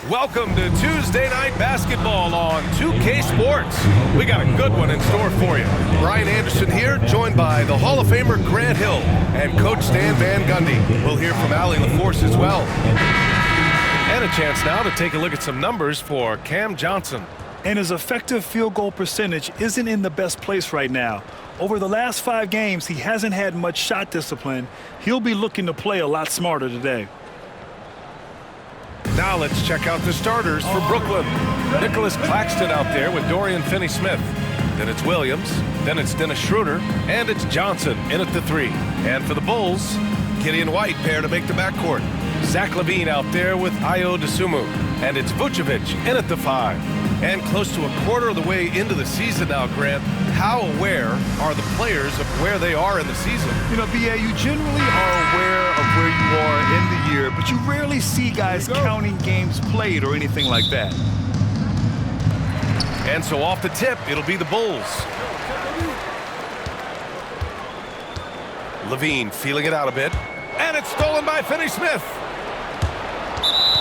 Welcome to Tuesday Night Basketball on 2K Sports. We got a good one in store for you. Brian Anderson here, joined by the Hall of Famer Grant Hill and Coach Stan Van Gundy. We'll hear from Allie LaForce as well. And a chance now to take a look at some numbers for Cam Johnson. And his effective field goal percentage isn't in the best place right now. Over the last 5 games, he hasn't had much shot discipline. He'll be looking to play a lot smarter today. Now let's check out the starters for Brooklyn. Nicholas Claxton out there with Dorian Finney-Smith. Then it's Williams, then it's Dennis Schroeder, and it's Johnson in at the 3. And for the Bulls, Giddey and White pair to make the backcourt. Zach LaVine out there with Ayo Dosunmu. And it's Vucevic in at the 5. And close to a quarter of the way into the season now, Grant, how aware are the players of where they are in the season? You know, B.A., you generally are aware of where you are in the year, but you rarely see guys counting games played or anything like that. And so off the tip, it'll be the Bulls. LaVine feeling it out a bit. And it's stolen by Finney-Smith.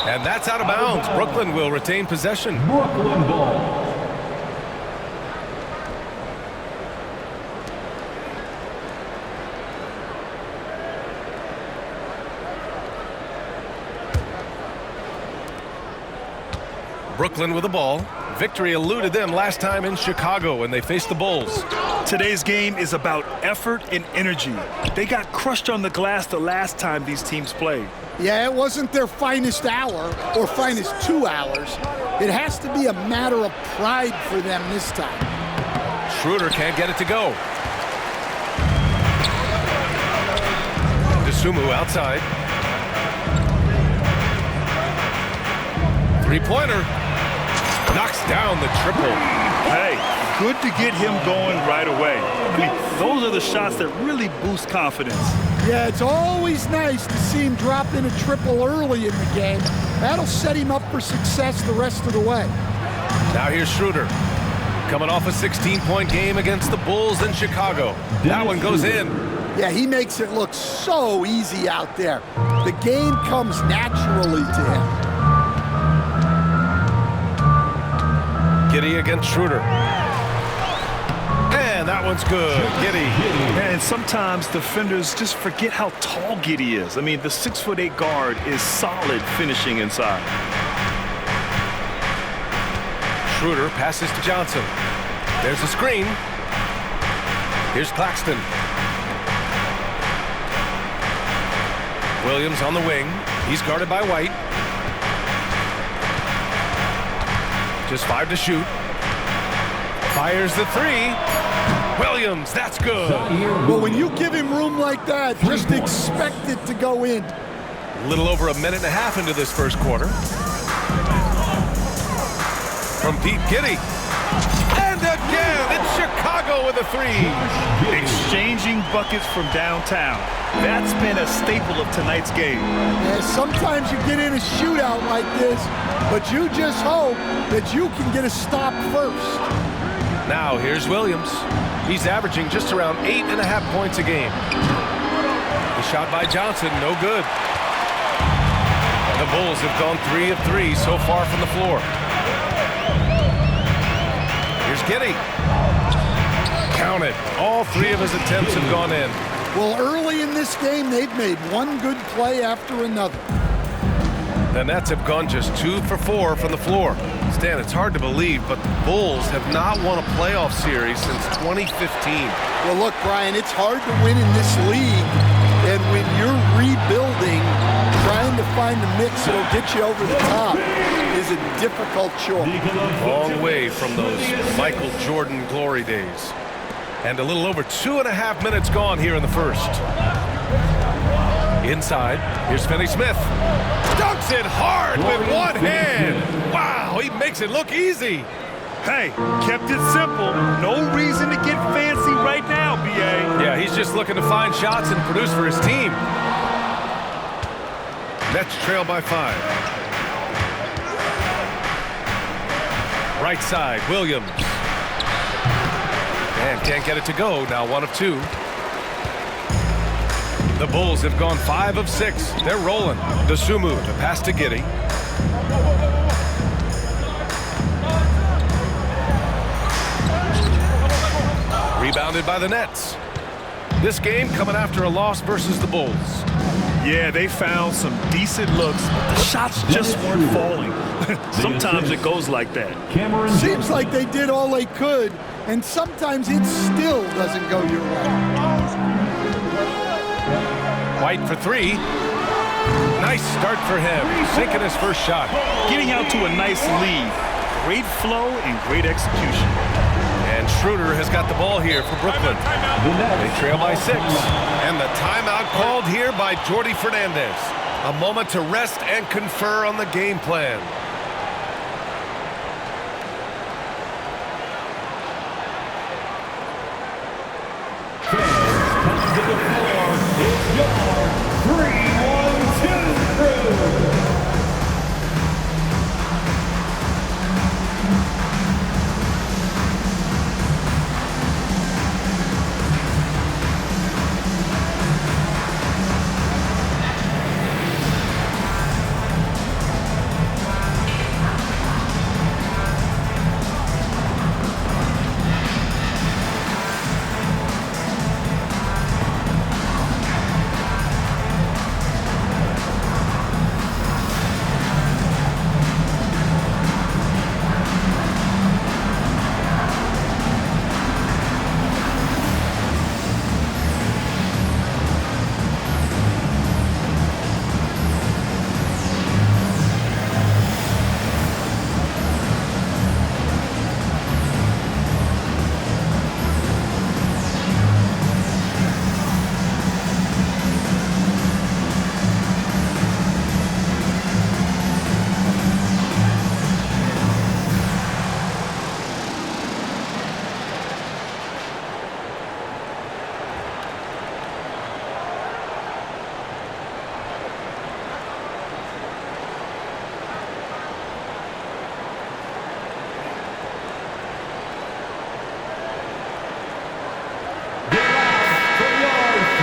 And that's out of bounds. Brooklyn will retain possession. Brooklyn ball. Brooklyn with the ball. Victory eluded them last time in Chicago when they faced the Bulls. Today's game is about effort and energy. They got crushed on the glass the last time these teams played. Yeah, it wasn't their finest hour or finest 2 hours. It has to be a matter of pride for them this time. Schroeder can't get it to go. Dosunmu outside. Three-pointer. Knocks down the triple. Hey, good to get him going right away. I mean, those are the shots that really boost confidence. Yeah, it's always nice to see him drop in a triple early in the game. That'll set him up for success the rest of the way. Now here's Schroeder. Coming off a 16-point game against the Bulls in Chicago. That one goes in. Yeah, he makes it look so easy out there. The game comes naturally to him. Giddey against Schroeder. And that one's good. Giddey. And sometimes defenders just forget how tall Giddey is. I mean, the 6'8" guard is solid finishing inside. Schroeder passes to Johnson. There's a screen. Here's Claxton. Williams on the wing. He's guarded by White. Just 5 to shoot. Fires the 3. Williams, that's good. Well, when you give him room like that, just expect it to go in. A little over a minute and a half into this first quarter. From Giddey. And again, it's Chicago with a 3. Exchanging buckets from downtown. That's been a staple of tonight's game. Yeah, sometimes you get in a shootout like this, but you just hope that you can get a stop first. Now here's Williams. He's averaging just around 8.5 points a game. The shot by Johnson, no good. The Bulls have gone 3 of 3 so far from the floor. Here's Giddey. Count it. All 3 of his attempts have gone in. Well, early in this game, they've made one good play after another. The Nets have gone just 2 for 4 from the floor. Stan, it's hard to believe, but the Bulls have not won a playoff series since 2015. Well, look, Brian, it's hard to win in this league, and when you're rebuilding, trying to find the mix that'll get you over the top is a difficult chore. Long way from those Michael Jordan glory days. And a little over 2.5 minutes gone here in the first. Inside, here's Finney Smith. Dunks it hard with one hand. Wow, he makes it look easy. Hey, kept it simple. No reason to get fancy right now, B.A. Yeah, he's just looking to find shots and produce for his team. Nets trail by 5. Right side, Williams. And can't get it to go. Now 1 of 2. The Bulls have gone 5 of 6. They're rolling. Dosunmu to pass to Giddey. Rebounded by the Nets. This game coming after a loss versus the Bulls. Yeah, they found some decent looks, but the shots just weren't falling. Sometimes it goes like that. Seems like they did all they could, and sometimes it still doesn't go your way. White for 3. Nice start for him. Sinking his first shot. Getting out to a nice lead. Great flow and great execution. And Schroeder has got the ball here for Brooklyn. They trail by 6. And the timeout called here by Jordi Fernandez. A moment to rest and confer on the game plan.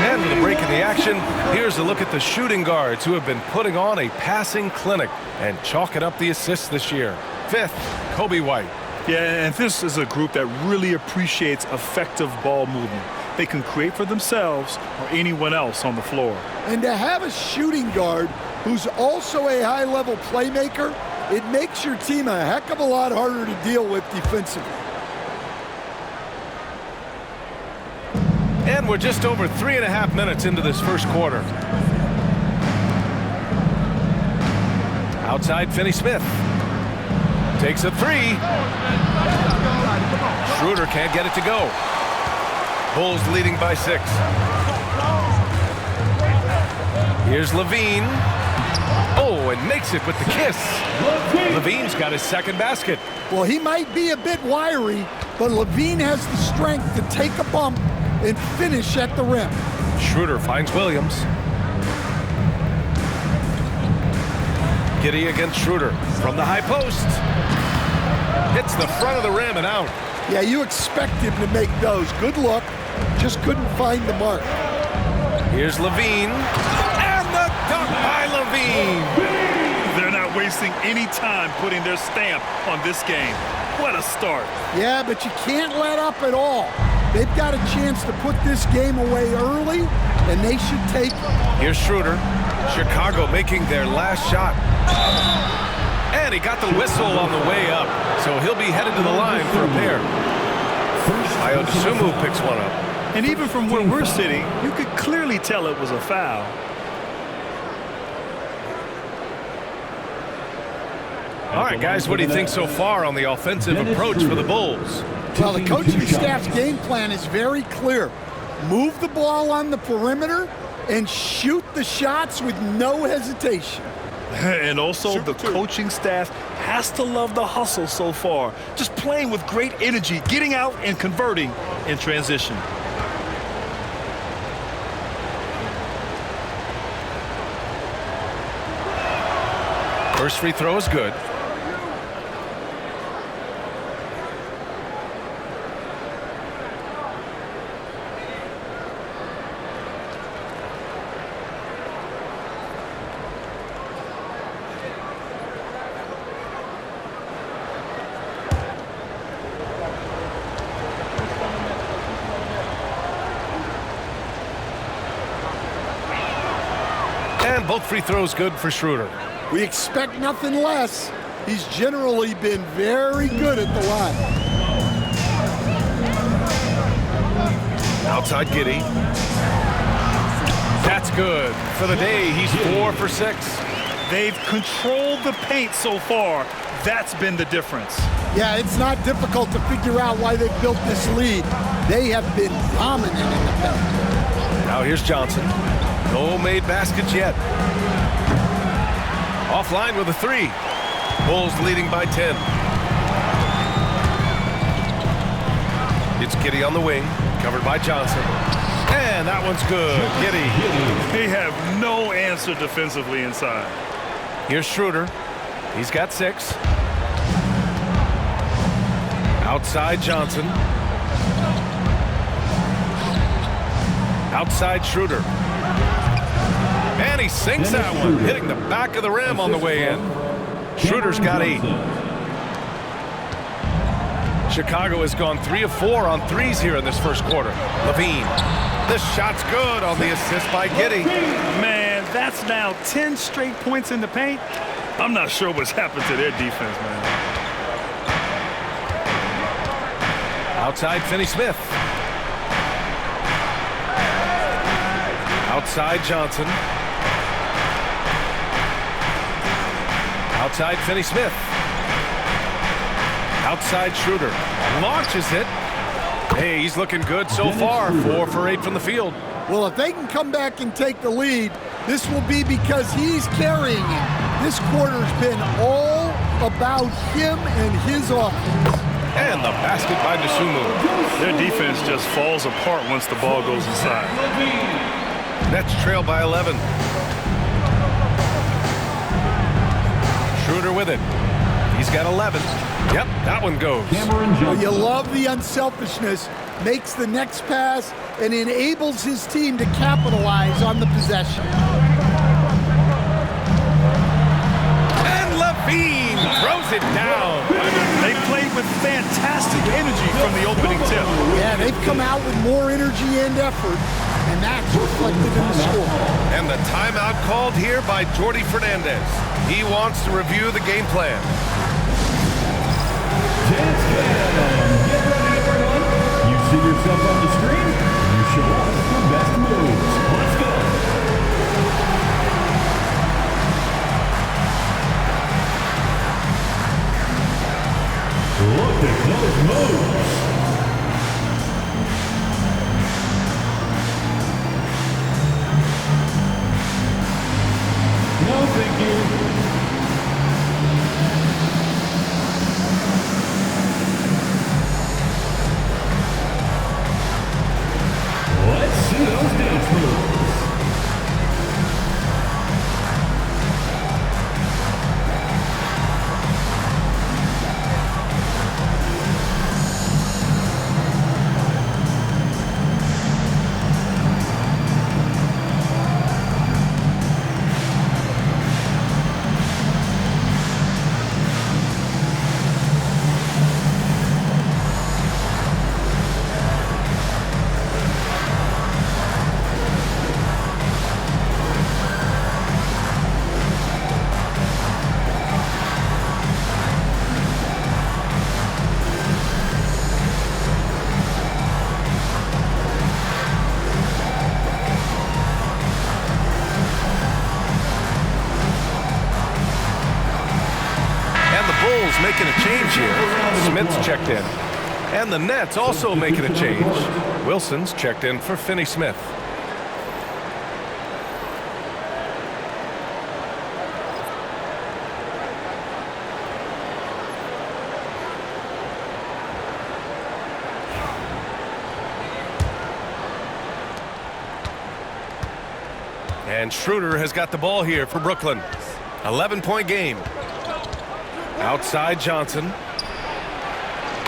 And with a break in the action, here's a look at the shooting guards who have been putting on a passing clinic and chalking up the assists this year. 5th, Kobe White. Yeah, and this is a group that really appreciates effective ball movement. They can create for themselves or anyone else on the floor. And to have a shooting guard who's also a high-level playmaker, it makes your team a heck of a lot harder to deal with defensively. And we're just over 3.5 minutes into this first quarter. Outside, Finney Smith. Takes a three. Schroeder can't get it to go. Bulls leading by 6. Here's Levine. Oh, and makes it with the kiss. Levine's got his second basket. Well, he might be a bit wiry, but Levine has the strength to take a bump and finish at the rim. Schroeder finds Williams. Giddey against Schroeder from the high post. Hits the front of the rim and out. Yeah, you expect him to make those. Good look. Just couldn't find the mark. Here's Levine. And the dunk by Levine. They're not wasting any time putting their stamp on this game. What a start. Yeah, but you can't let up at all. They've got a chance to put this game away early, and they should take it. Here's Schroeder. Chicago making their last shot. And he got the whistle on the way up, so he'll be headed to the line for a pair. Ayodosumu picks one up. And even from where we're sitting, you could clearly tell it was a foul. All right, guys, what do you think so far on the offensive approach for the Bulls? Well, the coaching staff's game plan is very clear. Move the ball on the perimeter and shoot the shots with no hesitation. And also, the coaching staff has to love the hustle so far. Just playing with great energy, getting out and converting in transition. First free throw is good. And both free throws good for Schroeder. We expect nothing less. He's generally been very good at the line. Outside Giddey. That's good. For the day, he's 4 for 6. They've controlled the paint so far. That's been the difference. Yeah, it's not difficult to figure out why they've built this lead. They have been dominant in the paint. Now here's Johnson. No made baskets yet. Offline with a 3. Bulls leading by 10. It's Giddey on the wing, covered by Johnson. And that one's good. Giddey. They have no answer defensively inside. Here's Schroeder. He's got 6. Outside Johnson. Outside Schroeder. And he sinks that one, hitting the back of the rim on the way in. Schroeder's got 8. Chicago has gone 3 of 4 on threes here in this first quarter. Levine. This shot's good on the assist by Giddey. Man, that's now 10 straight points in the paint. I'm not sure what's happened to their defense, man. Outside Finney Smith. Outside Johnson. Outside Finney Smith. Outside Schroeder. Launches it. Hey, he's looking good so far. 4 for 8 from the field. Well, if they can come back and take the lead, this will be because he's carrying it. This quarter's been all about him and his offense. And the basket by Dosunmu. Their defense just falls apart once the ball goes inside. Nets trail by 11. Schroeder with it. He's got 11. Yep, that one goes. Well, you love the unselfishness. Makes the next pass and enables his team to capitalize on the possession. And Levine throws it down. They played with fantastic energy from the opening tip. Yeah, they've come out with more energy and effort, and that's reflected in the score. And the timeout called here by Jordi Fernandez. He wants to review the game plan. You see yourself on the screen, you show us the best moves. Let's go. Those moves. No, thank you. Let's see those dance moves. Making a change here. Smith's checked in. And the Nets also making a change. Wilson's checked in for Finney Smith. And Schroeder has got the ball here for Brooklyn. 11-point game. Outside Johnson.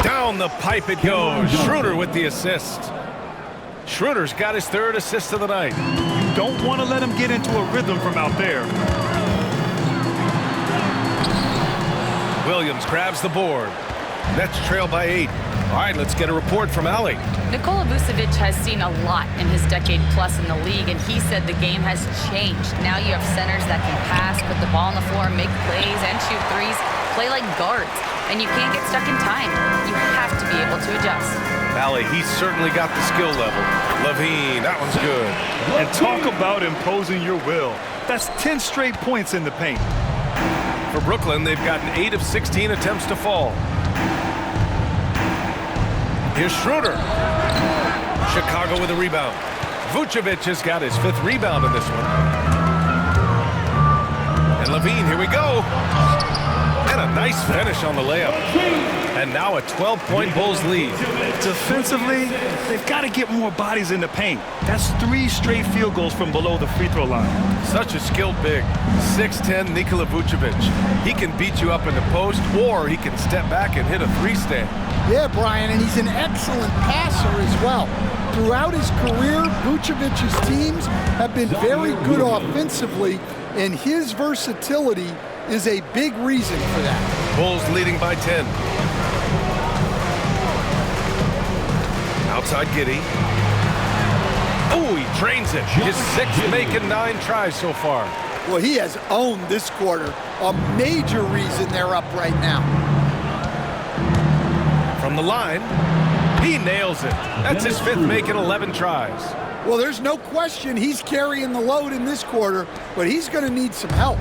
Down the pipe it goes. Schroeder with the assist. Schroeder's got his third assist of the night. You don't want to let him get into a rhythm from out there. Williams grabs the board. Nets trail by 8. All right, let's get a report from Ali. Nikola Vucevic has seen a lot in his decade plus in the league, and he said the game has changed. Now you have centers that can pass, put the ball on the floor, make plays, and shoot threes, play like guards, and you can't get stuck in time. You have to be able to adjust. Ali, he's certainly got the skill level. Levine, that one's good. And talk about imposing your will. That's 10 straight points in the paint. For Brooklyn, they've gotten 8 of 16 attempts to fall. Here's Schroeder. Chicago with a rebound. Vucevic has got his 5th rebound in this one. And Levine, here we go. And a nice finish on the layup. And now a 12-point Bulls lead. Defensively, they've got to get more bodies in the paint. That's 3 straight field goals from below the free throw line. Such a skilled big. 6'10" Nikola Vucevic. He can beat you up in the post, or he can step back and hit a 3-stand. Yeah, Brian, and he's an excellent passer as well. Throughout his career, Vucevic's teams have been very good offensively, and his versatility is a big reason for that. Bulls leading by 10. Outside Giddey. Oh, he drains it. His 6th making 9 tries so far. Well, he has owned this quarter. A major reason they're up right now. From the line, he nails it. That's his 5th making 11 tries. Well, there's no question he's carrying the load in this quarter, but he's going to need some help.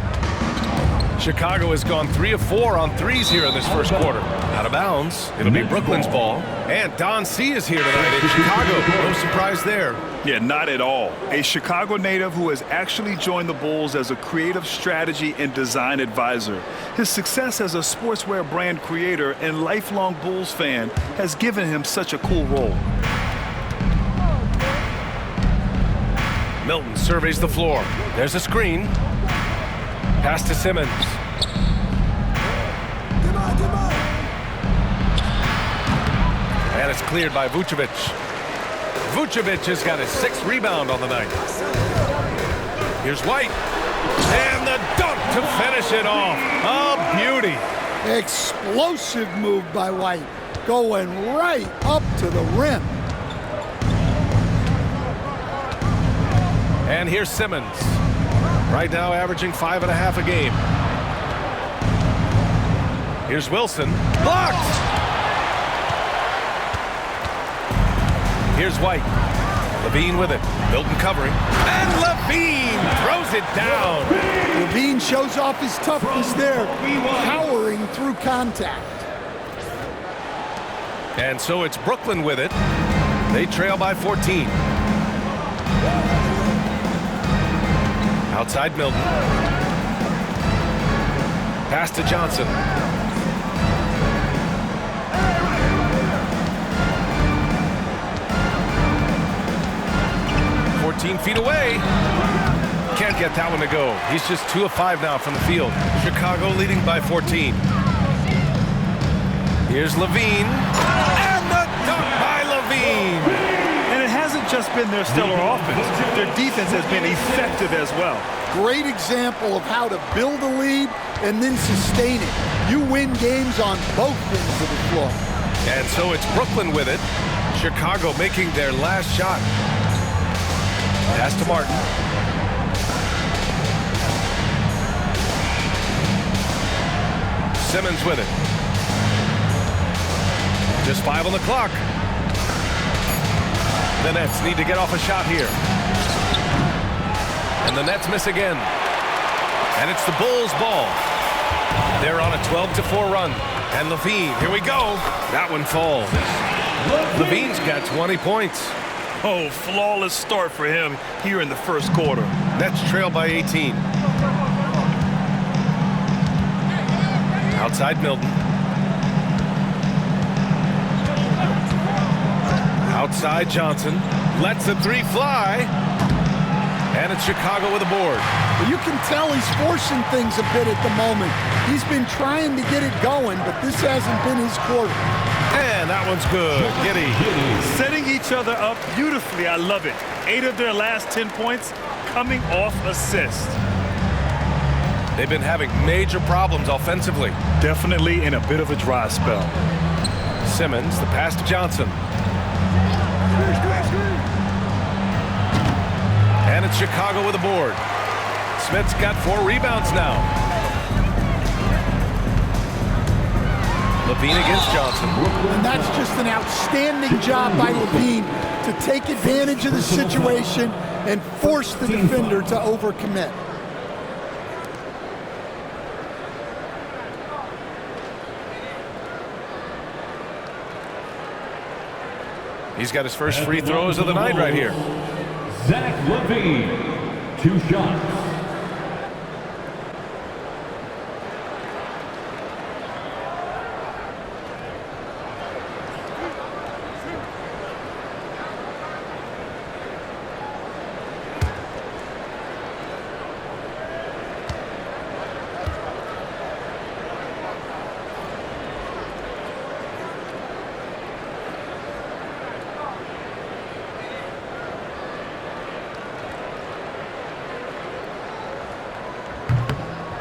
Chicago has gone 3 of 4 on threes here in this first quarter. Out of bounds. It'll be Brooklyn's ball. And Don C is here tonight in Chicago. No surprise there. Yeah, not at all. A Chicago native who has actually joined the Bulls as a creative strategy and design advisor. His success as a sportswear brand creator and lifelong Bulls fan has given him such a cool role. Milton surveys the floor. There's a screen. Pass to Simmons. And it's cleared by Vucevic. Vucevic has got his 6th rebound on the night. Here's White. And the dunk to finish it off. A beauty. Explosive move by White, going right up to the rim. And here's Simmons. Right now averaging 5.5 a game. Here's Wilson. Blocked! Here's White. Levine with it. Milton covering. And Levine throws it down. Levine shows off his toughness there, powering through contact. And so it's Brooklyn with it. They trail by 14. Outside Milton. Pass to Johnson. Feet away. Can't get that one to go. He's just 2 of 5 now from the field. Chicago leading by 14. Here's Levine. And the dunk by Levine. And it hasn't just been their stellar offense. Their defense has been effective as well. Great example of how to build a lead and then sustain it. You win games on both ends of the floor. And so it's Brooklyn with it. Chicago making their last shot. Pass to Martin. Simmons with it. Just 5 on the clock. The Nets need to get off a shot here. And the Nets miss again. And it's the Bulls' ball. They're on a 12-4 run. And Levine, here we go. That one falls. Levine's got 20 points. Oh, flawless start for him here in the first quarter. Nets trail by 18. Outside Milton. Outside Johnson. Lets the 3 fly. And it's Chicago with a board. You can tell he's forcing things a bit at the moment. He's been trying to get it going, but this hasn't been his quarter. And that one's good. Giddey. Setting each other up beautifully. I love it. 8 of their last 10 points coming off assists. They've been having major problems offensively. Definitely in a bit of a dry spell. Simmons, the pass to Johnson. And it's Chicago with a board. Smith's got 4 rebounds now. Levine against Johnson. And that's just an outstanding job by Levine to take advantage of the situation and force the defender to overcommit. He's got his first free throws of the night right here. Zach Levine, 2 shots.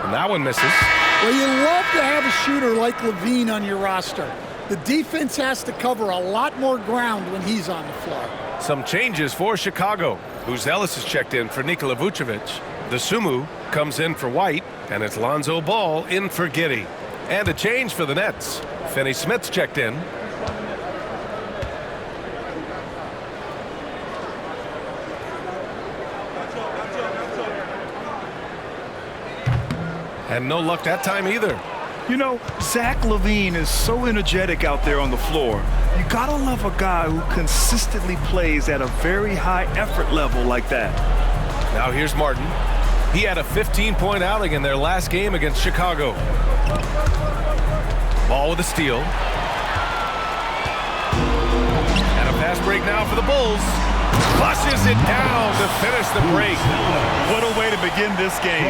And that one misses. Well, you love to have a shooter like Levine on your roster. The defense has to cover a lot more ground when he's on the floor. Some changes for Chicago. Ellis is checked in for Nikola Vucevic. The Sumu comes in for White, and it's Lonzo Ball in for Giddey. And a change for the Nets. Finney Smith's checked in. And no luck that time either. You know, Zach Levine is so energetic out there on the floor. You gotta love a guy who consistently plays at a very high effort level like that. Now here's Martin. He had a 15-point outing in their last game against Chicago. Ball with a steal. And a fast break now for the Bulls. Flushes it down to finish the break. What a way to begin this game.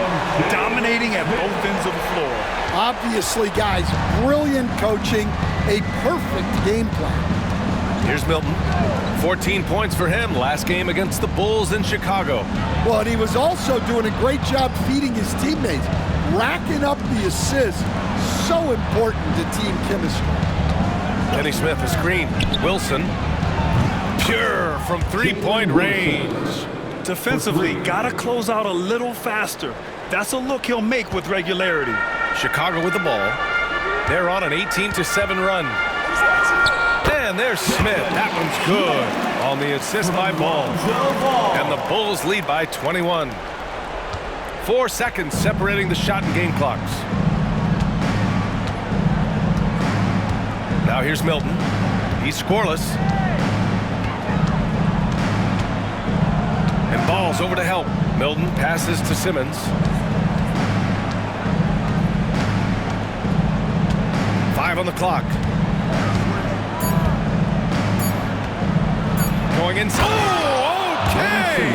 Dominating at both ends of the floor. Obviously, guys, brilliant coaching, a perfect game plan. Here's Milton. 14 points for him last game against the Bulls in Chicago. Well, and he was also doing a great job feeding his teammates, racking up the assists. So important to team chemistry. Finney Smith, a screen. Wilson. Pure from three-point range. Defensively, gotta close out a little faster. That's a look he'll make with regularity. Chicago with the ball. They're on an 18-7 run. And there's Smith. That one's good on the assist by Ball. And the Bulls lead by 21. 4 seconds separating the shot and game clocks. Now here's Milton. He's scoreless. And ball's over to help. Milton passes to Simmons. Five on the clock. Going inside. Oh, okay.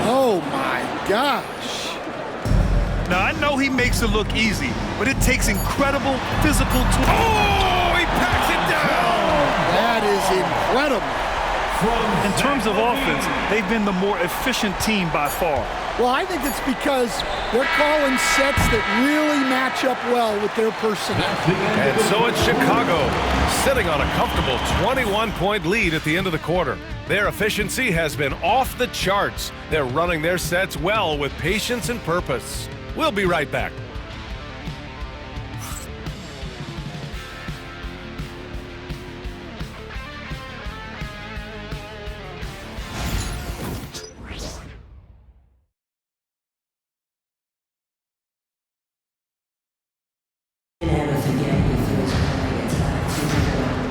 Oh, my gosh. Now, I know he makes it look easy, but it takes incredible physical tools. Oh, he packs it down. That is incredible. In terms of offense, they've been the more efficient team by far. Well, I think it's because they're calling sets that really match up well with their personnel. And so it's Chicago, sitting on a comfortable 21-point lead at the end of the quarter. Their efficiency has been off the charts. They're running their sets well with patience and purpose. We'll be right back.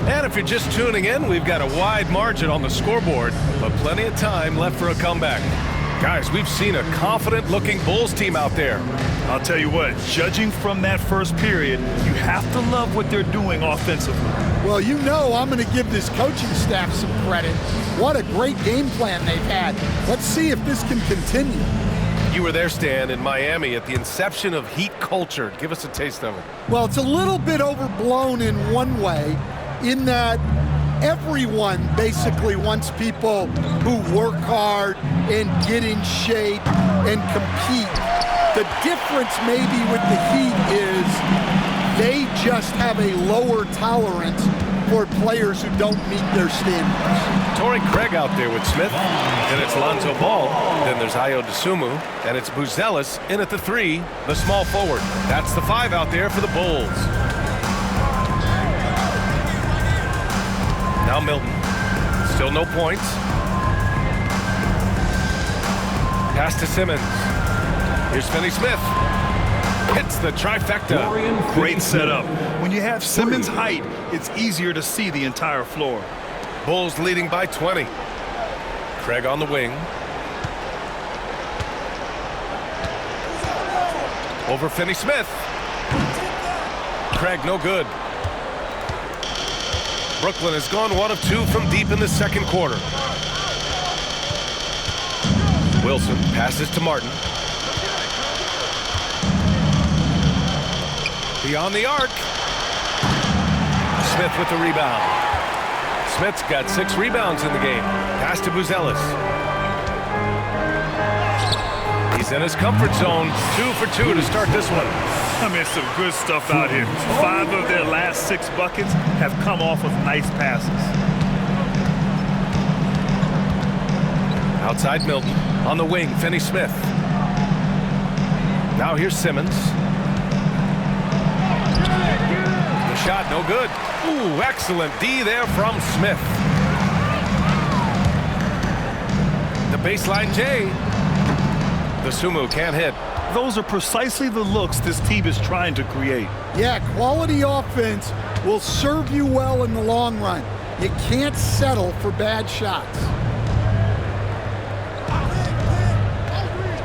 And if you're just tuning in, we've got a wide margin on the scoreboard, but plenty of time left for a comeback. Guys, we've seen a confident-looking Bulls team out there. I'll tell you what, judging from that first period, you have to love what they're doing offensively. Well, you know I'm going to give this coaching staff some credit. What a great game plan they've had. Let's see if this can continue. You were there, Stan, in Miami at the inception of Heat culture. Give us a taste of it. Well, it's a little bit overblown in one way, in that everyone basically wants people who work hard and get in shape and compete. The difference maybe with the Heat is they just have a lower tolerance for players who don't meet their standards. Torrey Craig out there with Smith. Then it's Lonzo Ball. Then there's Ayo Dosunmu. And it's Buzelis in at the 3, the small forward. That's the 5 out there for the Bulls. Now Milton. Still no points. Pass to Simmons. Here's Finney Smith. Hits the trifecta. Great setup. When you have Simmons' height, it's easier to see the entire floor. Bulls leading by 20. Craig on the wing. Over Finney Smith. Craig no good. Brooklyn has gone 1 of 2 from deep in the second quarter. Wilson passes to Martin. Beyond the arc. Smith with the rebound. Smith's got 6 rebounds in the game. Pass to Buzelis. He's in his comfort zone. 2 for 2 to start this one. I mean, some good stuff out here. 5 of their last 6 buckets have come off of nice passes. Outside Milton. On the wing, Finney Smith. Now here's Simmons. The shot, no good. Ooh, excellent D there from Smith. The baseline J. The Sumu can't hit. Those are precisely the looks this team is trying to create. Yeah, quality offense will serve you well in the long run. You can't settle for bad shots.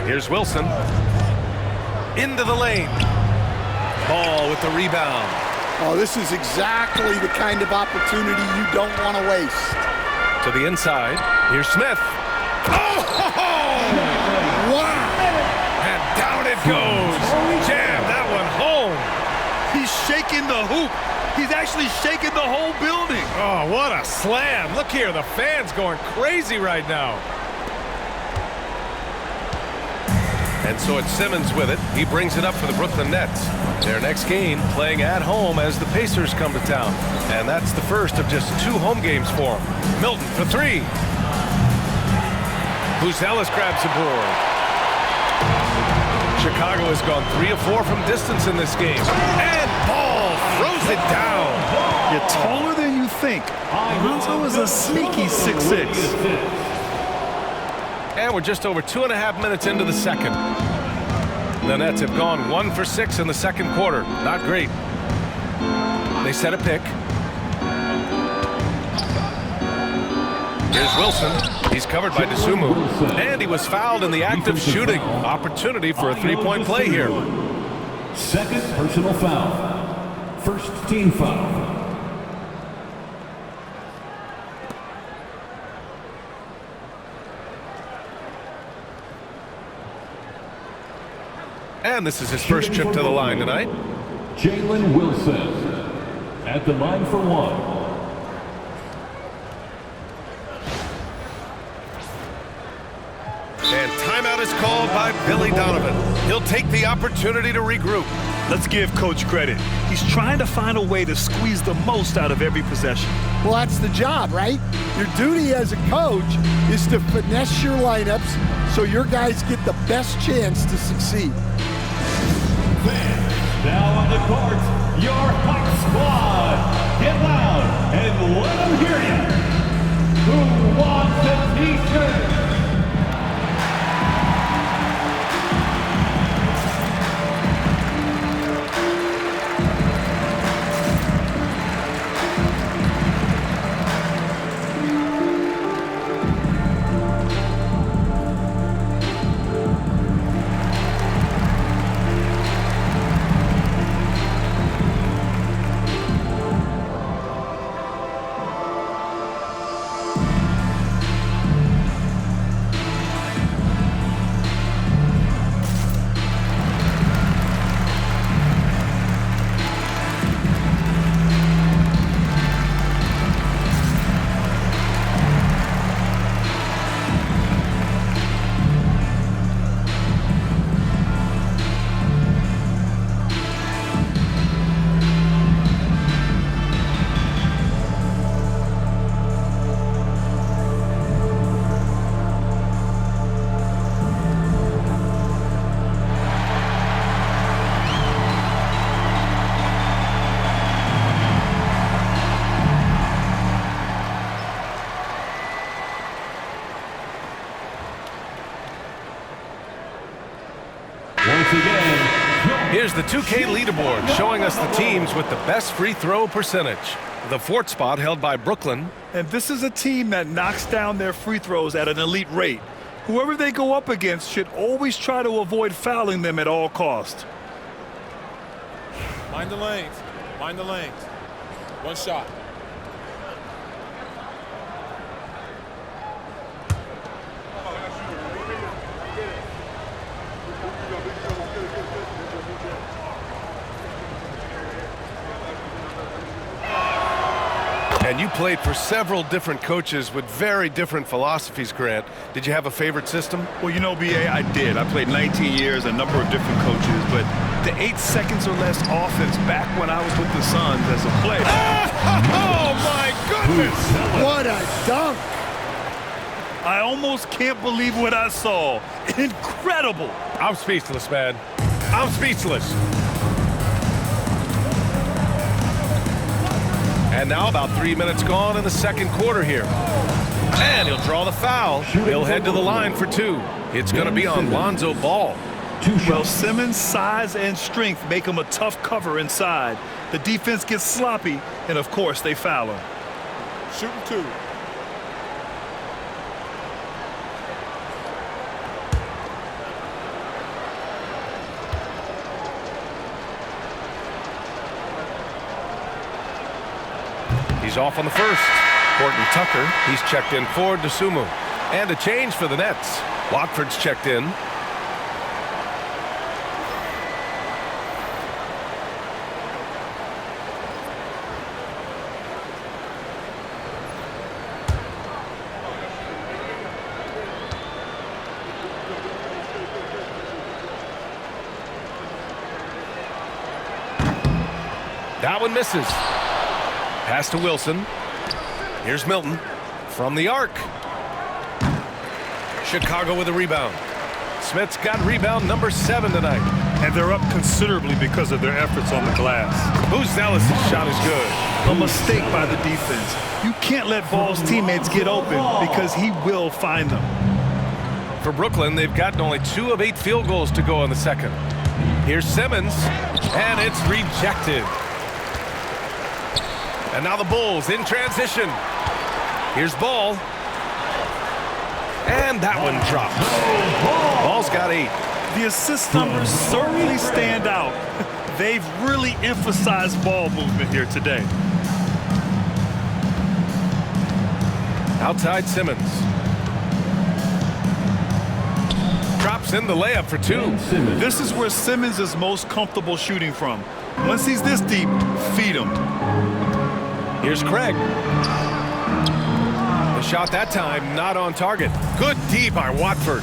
Here's Wilson. Into the lane. Ball with the rebound. Oh, this is exactly the kind of opportunity you don't want to waste. To the inside. Here's Smith. Oh! Wow! And down it goes. Jam that one home. He's shaking the hoop. He's actually shaking the whole building. Oh, what a slam. Look here, the fans going crazy right now. And so it's Simmons with it. He brings it up for the Brooklyn Nets. Their next game playing at home as the Pacers come to town. And that's the first of just 2 home games for them. Milton for 3. Buzelis grabs the board. Chicago has gone 3 of 4 from distance in this game. And Ball throws it down. You're taller than you think. Lonzo is a sneaky 6'6". And we're just over 2.5 minutes into the second. The Nets have gone 1 for 6 in the second quarter. Not great. They set a pick. Here's Wilson. He's covered by Dosunmu. And he was fouled in the act of shooting. Opportunity for a three-point play here. Second personal foul. First team foul. And this is his first trip to the line tonight. Jalen Wilson at the line for one. And timeout is called by Billy Donovan. He'll take the opportunity to regroup. Let's give Coach credit. He's trying to find a way to squeeze the most out of every possession. Well, that's the job, right? Your duty as a coach is to finesse your lineups so your guys get the best chance to succeed. Now on the court, your Hawk squad. Get loud and let them hear you. Who wants a t-shirt? Here's the 2K leaderboard showing us the teams with the best free throw percentage. The fourth spot held by Brooklyn. And this is a team that knocks down their free throws at an elite rate. Whoever they go up against should always try to avoid fouling them at all costs. Mind the lanes. Mind the lanes. One shot. And you played for several different coaches with very different philosophies, Grant. Did you have a favorite system? Well, you know, B.A., I did. I played 19 years, a number of different coaches, but the 8 seconds or less offense back when I was with the Suns as a player. Oh, my goodness! What a dunk! I almost can't believe what I saw. Incredible! I'm speechless, man. I'm speechless. And now about 3 minutes gone in the second quarter here. And he'll draw the foul. He'll head to the line for 2. It's going to be on Lonzo Ball. Well, Simmons' size and strength make him a tough cover inside. The defense gets sloppy, and of course they foul him. Shooting 2. He's off on the first. Horton Tucker, he's checked in for Dosunmu. And a change for the Nets. Watford's checked in. That one misses. Pass to Wilson. Here's Milton from the arc. Chicago with a rebound. Smith's got rebound number 7 tonight. And they're up considerably because of their efforts on the glass. Booz Ellis' shot is good. A mistake by the defense. You can't let Ball's teammates get open because he will find them. For Brooklyn, they've gotten only 2 of 8 field goals to go in the second. Here's Simmons, and it's rejected. And now the Bulls in transition. Here's Ball. And that one dropped. Ball's got 8. The assist numbers certainly stand out. They've really emphasized ball movement here today. Outside Simmons. Drops in the layup for 2. This is where Simmons is most comfortable shooting from. Once he's this deep, feed him. Here's Craig. The shot that time not on target. Good D by Watford.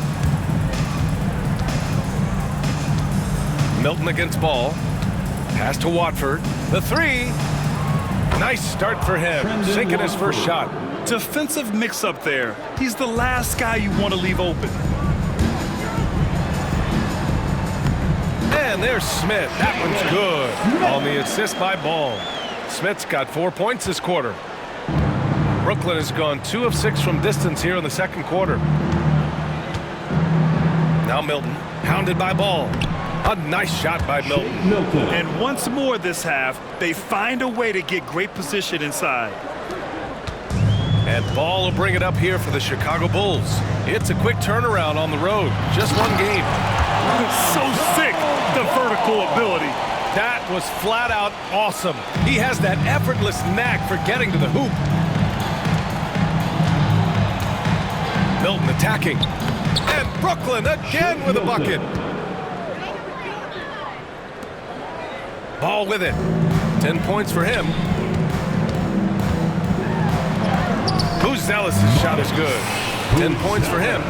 Milton against Ball. Pass to Watford. The 3. Nice start for him. Sinking his first shot. Defensive mix-up there. He's the last guy you want to leave open. And there's Smith. That one's good. On the assist by Ball. Smith's got 4 points this quarter. Brooklyn has gone 2 of 6 from distance here in the second quarter. Now Milton, pounded by Ball. A nice shot by Milton. And once more this half, they find a way to get great position inside. And Ball will bring it up here for the Chicago Bulls. It's a quick turnaround on the road. Just one game. So sick, the vertical ability. That was flat out awesome. He has that effortless knack for getting to the hoop. Milton attacking. And Brooklyn again with a bucket. Ball with it. 10 points for him. Buzelis' shot is good. 10 points for him.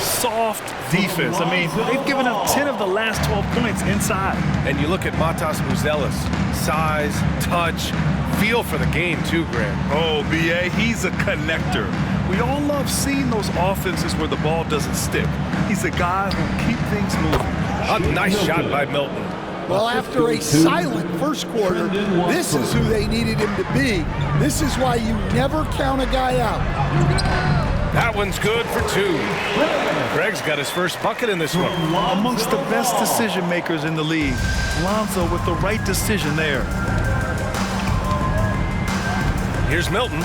Soft defense. I mean, they've given up 10 of the last 12 points inside. And you look at Matas Buzelis. Size, touch, feel for the game too, Grant. Oh, B.A., he's a connector. We all love seeing those offenses where the ball doesn't stick. He's a guy who'll keep things moving. A nice shot by Milton. Well, after a silent first quarter, this is who they needed him to be. This is why you never count a guy out. That one's good for 2. Greg's got his first bucket in this one. Amongst the best decision makers in the league, Lonzo with the right decision there. Here's Milton.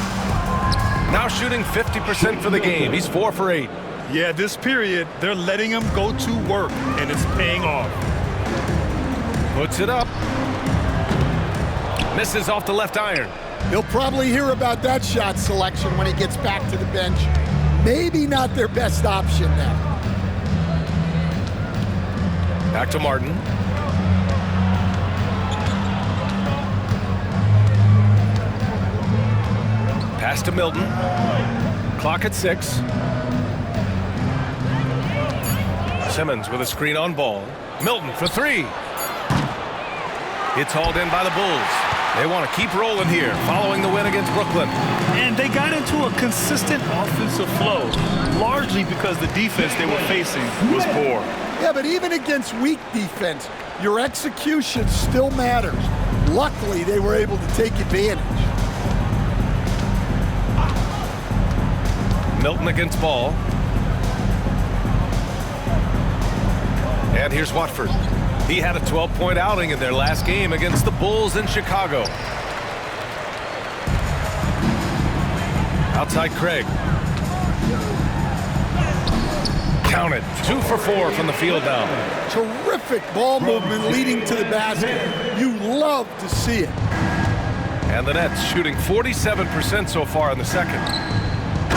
Now shooting 50% for the game. He's 4 for 8. Yeah, this period, they're letting him go to work, and it's paying off. Puts it up. Misses off the left iron. He'll probably hear about that shot selection when he gets back to the bench. Maybe not their best option now. Back to Martin. Pass to Milton. Clock at 6. Simmons with a screen on Ball. Milton for 3. It's hauled in by the Bulls. They want to keep rolling here, following the win against Brooklyn. And they got into a consistent offensive flow, largely because the defense they were facing was poor. Yeah, but even against weak defense, your execution still matters. Luckily, they were able to take advantage. Milton against Ball. And here's Watford. He had a 12-point outing in their last game against the Bulls in Chicago. Outside Craig. Count it. 2 for 4 from the field now. Terrific ball movement leading to the basket. You love to see it. And the Nets shooting 47% so far in the second.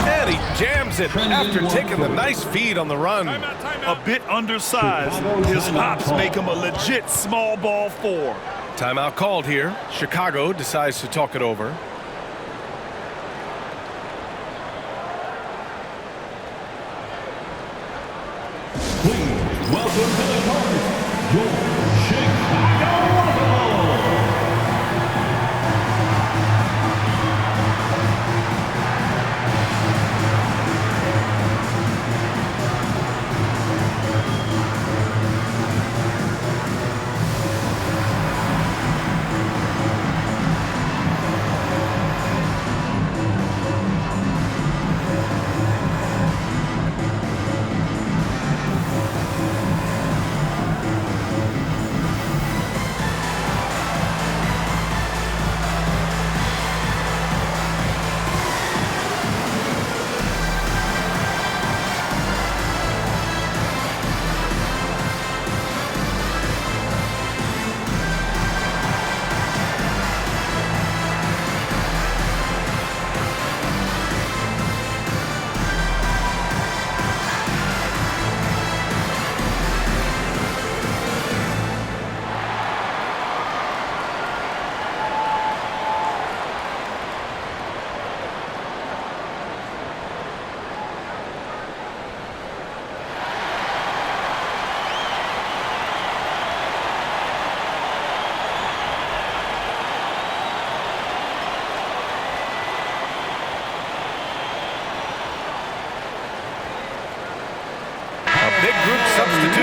And he jams it after taking the nice feed on the run. A bit undersized. His hops make him a legit small ball 4. Timeout called here. Chicago decides to talk it over. Please welcome to the court, your Chicago Bulls.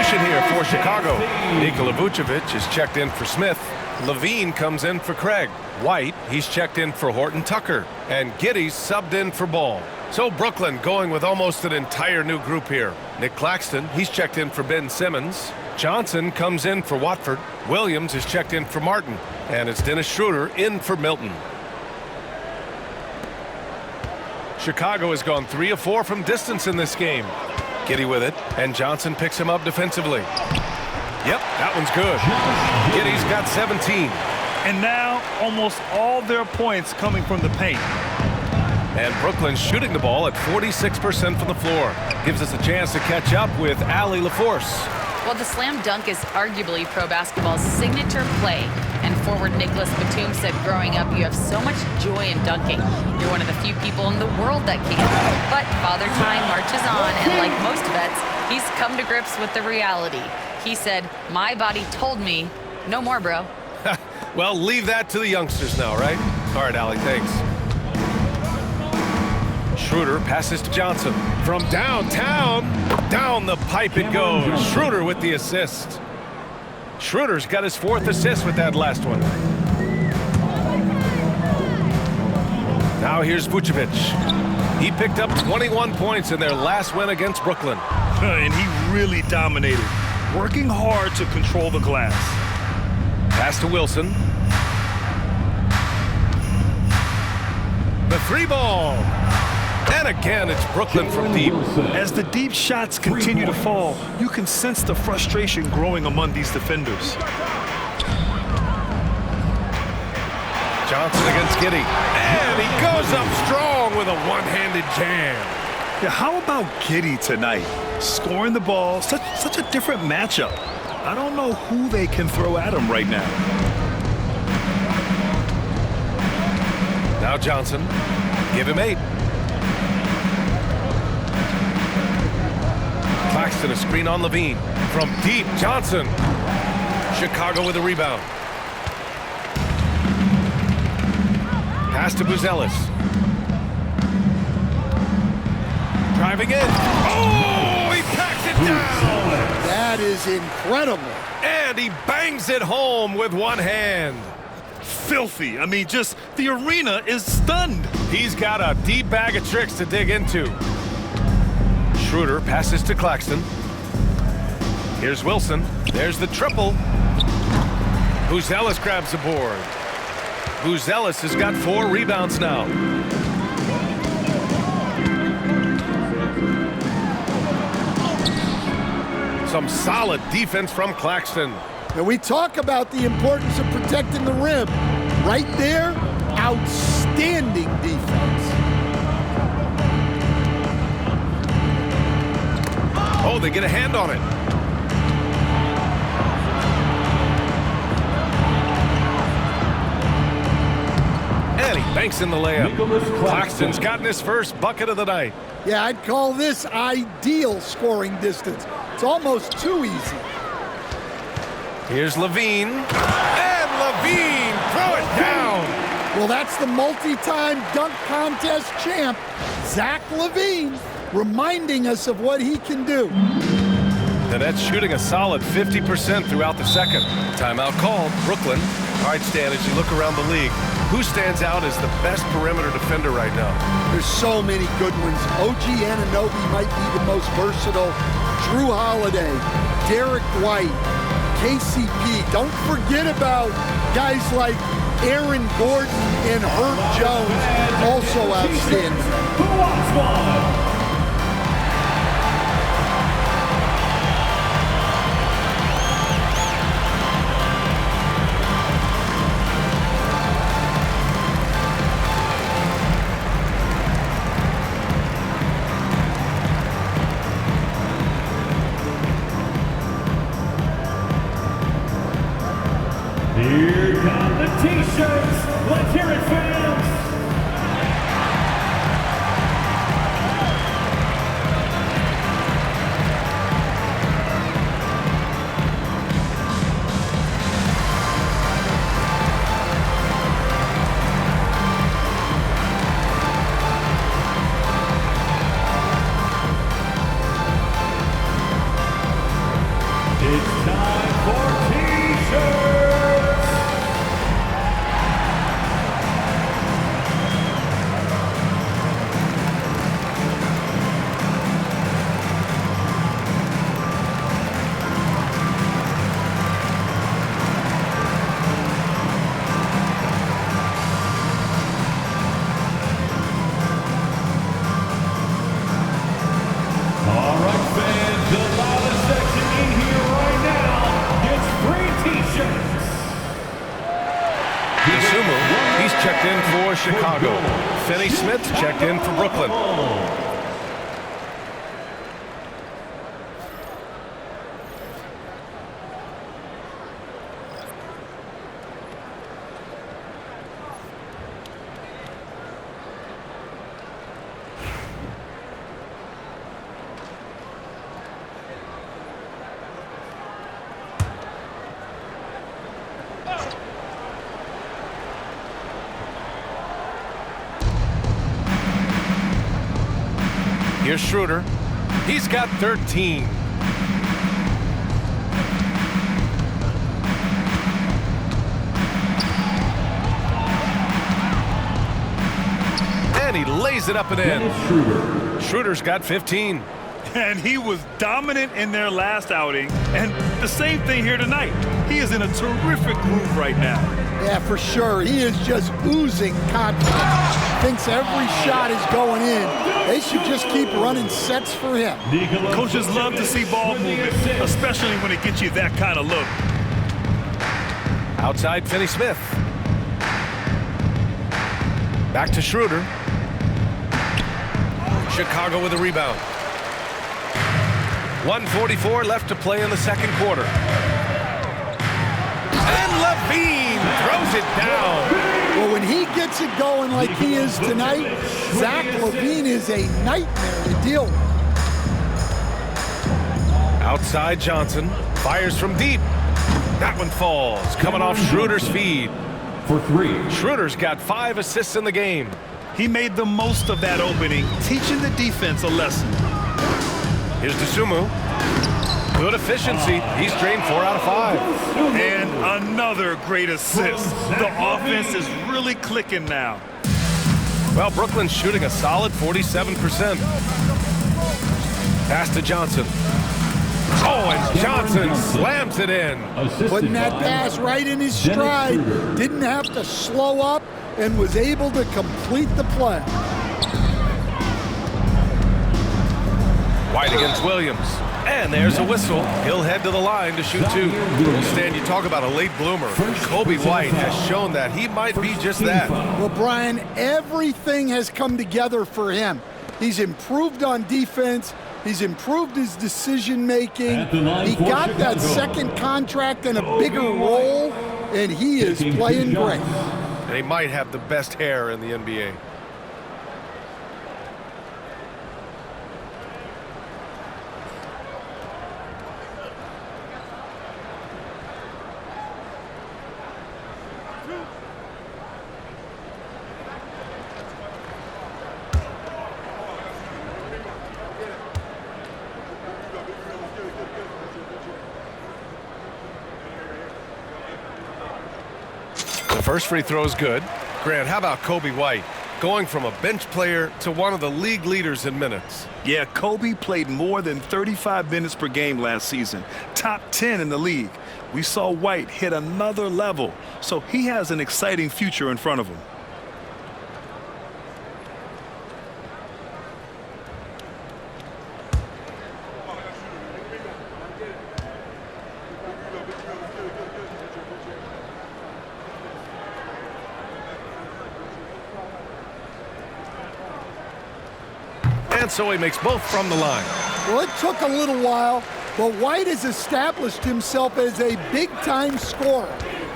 substitution here for Chicago. Nikola Vucevic is checked in for Smith. Levine comes in for Craig. White, he's checked in for Horton Tucker. And Giddey's subbed in for Ball. So Brooklyn going with almost an entire new group here. Nick Claxton, he's checked in for Ben Simmons. Johnson comes in for Watford. Williams is checked in for Martin. And it's Dennis Schroeder in for Milton. Chicago has gone 3 of 4 from distance in this game. Giddey with it, and Johnson picks him up defensively. Yep, that one's good. Giddey's got 17. And now almost all their points coming from the paint. And Brooklyn's shooting the ball at 46% from the floor. Gives us a chance to catch up with Allie LaForce. Well, the slam dunk is arguably pro basketball's signature play. And forward Nicholas Batum said growing up, you have so much joy in dunking. You're one of the few people in the world that can. But Father Time marches on, and like most vets, he's come to grips with the reality. He said, my body told me, no more, bro. Well, leave that to the youngsters now, right? All right, Allie, thanks. Schroeder passes to Johnson. From downtown, down the pipe it goes. Schroeder with the assist. Schroeder's got his 4th assist with that last one. Now here's Vucevic. He picked up 21 points in their last win against Brooklyn. And he really dominated, working hard to control the glass. Pass to Wilson. The 3-ball. And again, it's Brooklyn from deep. As the deep shots continue to fall, you can sense the frustration growing among these defenders. Johnson against Giddey. And he goes up strong with a one-handed jam. Yeah, how about Giddey tonight? Scoring the ball, such a different matchup. I don't know who they can throw at him right now. Now Johnson, give him 8. Claxton a screen on Levine. From deep, Johnson. Chicago with a rebound. Pass to Buzelis. Driving in. Oh, he packs it down. That is incredible. And he bangs it home with one hand. Filthy. I mean, just the arena is stunned. He's got a deep bag of tricks to dig into. Schroeder passes to Claxton. Here's Wilson. There's the triple. Buzelis grabs the board. Buzelis has got 4 rebounds now. Some solid defense from Claxton. And we talk about the importance of protecting the rim. Right there, outstanding defense. Oh, they get a hand on it. And he banks in the layup. Claxton's gotten his first bucket of the night. Yeah, I'd call this ideal scoring distance. It's almost too easy. Here's Levine. And Levine, throw it down. Well, that's the multi-time dunk contest champ, Zach LaVine, reminding us of what he can do. The Nets shooting a solid 50% throughout the second. Timeout called, Brooklyn. All right, Stan, as you look around the league, who stands out as the best perimeter defender right now? There's so many good ones. OG Anunoby might be the most versatile. Drew Holiday, Derek White, KCP. Don't forget about guys like Aaron Gordon and Herb Jones, also outstanding. Here come the T-shirts. Let's hear it, fans. for Chicago. Finney Smith checked in for Brooklyn. Here's Schroeder. He's got 13. And he lays it up and in. Schroeder's got 15. And he was dominant in their last outing. And the same thing here tonight. He is in a terrific groove right now. Yeah, for sure. He is just oozing confidence. Thinks every shot is going in. They should just keep running sets for him. Coaches love to see ball movement, especially when it gets you that kind of look. Outside Finney Smith. Back to Schroeder. Chicago with a rebound. 1:44 left to play in the second quarter. And Levine throws it down. Well, when he gets it going like he is tonight, Zach LaVine is a nightmare to deal with. Outside Johnson fires from deep. That one falls, coming off Schroeder's feed. For 3. Schroeder's got 5 assists in the game. He made the most of that opening, teaching the defense a lesson. Here's DeSumo. Good efficiency. He's drained 4 out of 5. And another great assist. The offense is really clicking now. Well, Brooklyn's shooting a solid 47%. Pass to Johnson. Oh, and Johnson slams it in. Putting that pass right in his stride. Didn't have to slow up and was able to complete the play. White against Williams. And there's a whistle. He'll head to the line to shoot 2. Stan, you talk about a late bloomer. Kobe White has shown that he might be just that. Well, Brian, everything has come together for him. He's improved on defense. He's improved his decision-making. He got that second contract in a bigger role, and he is playing great. And he might have the best hair in the NBA. First free throw is good. Grant, how about Kobe White? Going from a bench player to one of the league leaders in minutes. Yeah, Kobe played more than 35 minutes per game last season. Top 10 in the league. We saw White hit another level, so he has an exciting future in front of him. And so he makes both from the line. Well, it took a little while, but White has established himself as a big-time scorer,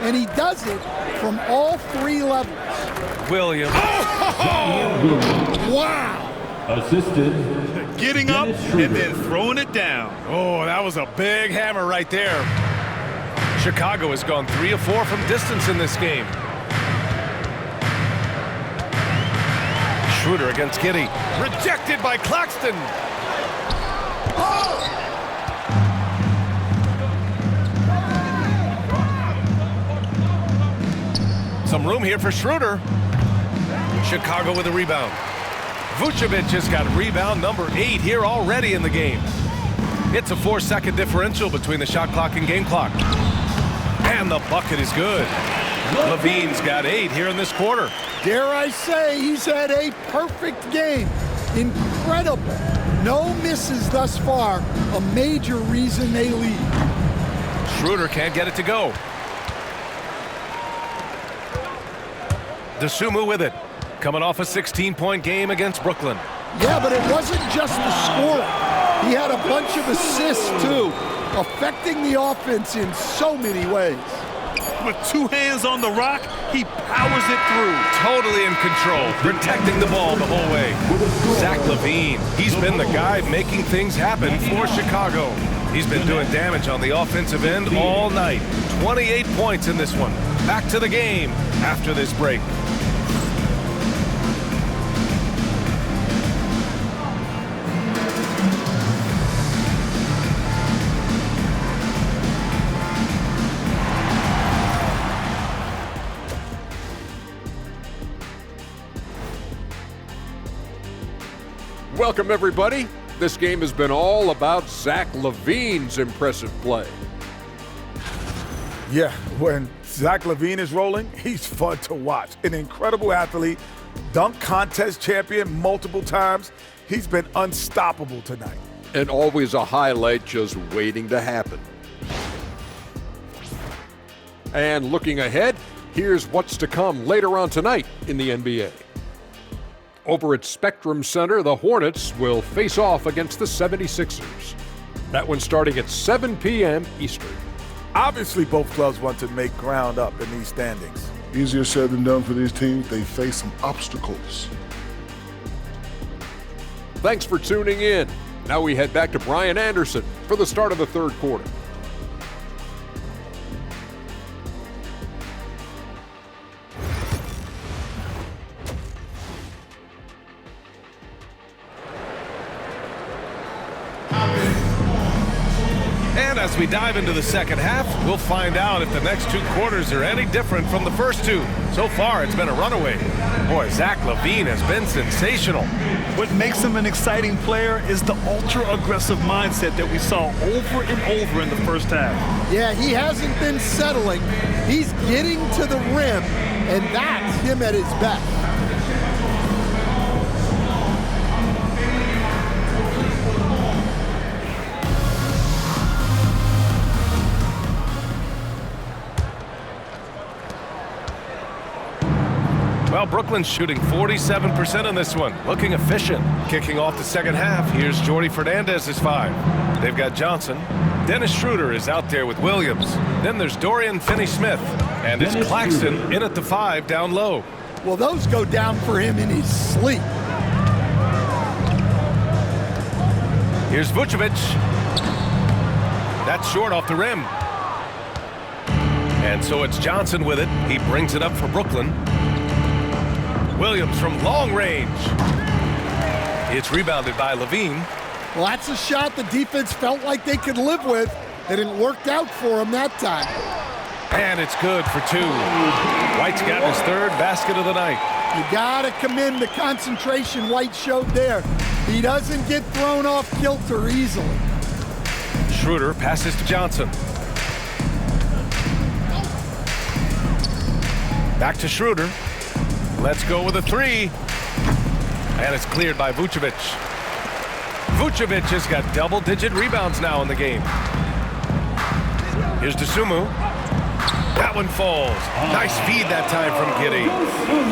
and he does it from all 3 levels. Williams. Wow! Assisted. Getting up and then throwing it down. Oh, that was a big hammer right there. Chicago has gone 3 of 4 from distance in this game. Schroeder against Giddey. Rejected by Claxton. Some room here for Schroeder. Chicago with a rebound. Vucevic has got rebound number 8 here already in the game. It's a 4-second differential between the shot clock and game clock. And the bucket is good. Levine's got 8 here in this quarter. Dare I say, he's had a perfect game. Incredible. No misses thus far. A major reason they lead. Schroeder can't get it to go. DeSumo with it. Coming off a 16-point game against Brooklyn. Yeah, but it wasn't just the scoring. He had a bunch of assists, too, affecting the offense in so many ways. With two hands on the rock, he powers it through. Totally in control, protecting the ball the whole way. Zach LaVine, he's been the guy making things happen for Chicago. He's been doing damage on the offensive end all night. 28 points in this one. Back to the game after this break. Welcome, everybody. This game has been all about Zach LaVine's impressive play. Yeah, when Zach LaVine is rolling, he's fun to watch. An incredible athlete, dunk contest champion multiple times. He's been unstoppable tonight. And always a highlight just waiting to happen. And looking ahead, here's what's to come later on tonight in the NBA. Over at Spectrum Center, the Hornets will face off against the 76ers. That one starting at 7 p.m. Eastern. Obviously, both clubs want to make ground up in these standings. Easier said than done for these teams. They face some obstacles. Thanks for tuning in. Now we head back to Brian Anderson for the start of the third quarter. And as we dive into the second half, we'll find out if the next two quarters are any different from the first two. So far, it's been a runaway. Boy, Zach LaVine has been sensational. What makes him an exciting player is the ultra-aggressive mindset that we saw over and over in the first half. Yeah, he hasn't been settling. He's getting to the rim, and that's him at his best. Well, Brooklyn's shooting 47% in this one, looking efficient. Kicking off the second half, here's Jordy Fernandez's five. They've got Johnson. Dennis Schroeder is out there with Williams. Then there's Dorian Finney-Smith. And it's Claxton in at the five down low. Well, those go down for him in his sleep. Here's Vucevic. That's short off the rim. And so it's Johnson with it. He brings it up for Brooklyn. Williams from long range. It's rebounded by LaVine. Well, that's a shot the defense felt like they could live with, and it worked out for him that time. And it's good for two. White's got his third basket of the night. You gotta commend the concentration White showed there. He doesn't get thrown off kilter easily. Schroeder passes to Johnson. Back to Schroeder. Let's go with a three. And it's cleared by Vucevic. Vucevic has got double-digit rebounds now in the game. Here's DeSumo. That one falls. Nice feed that time from Giddey.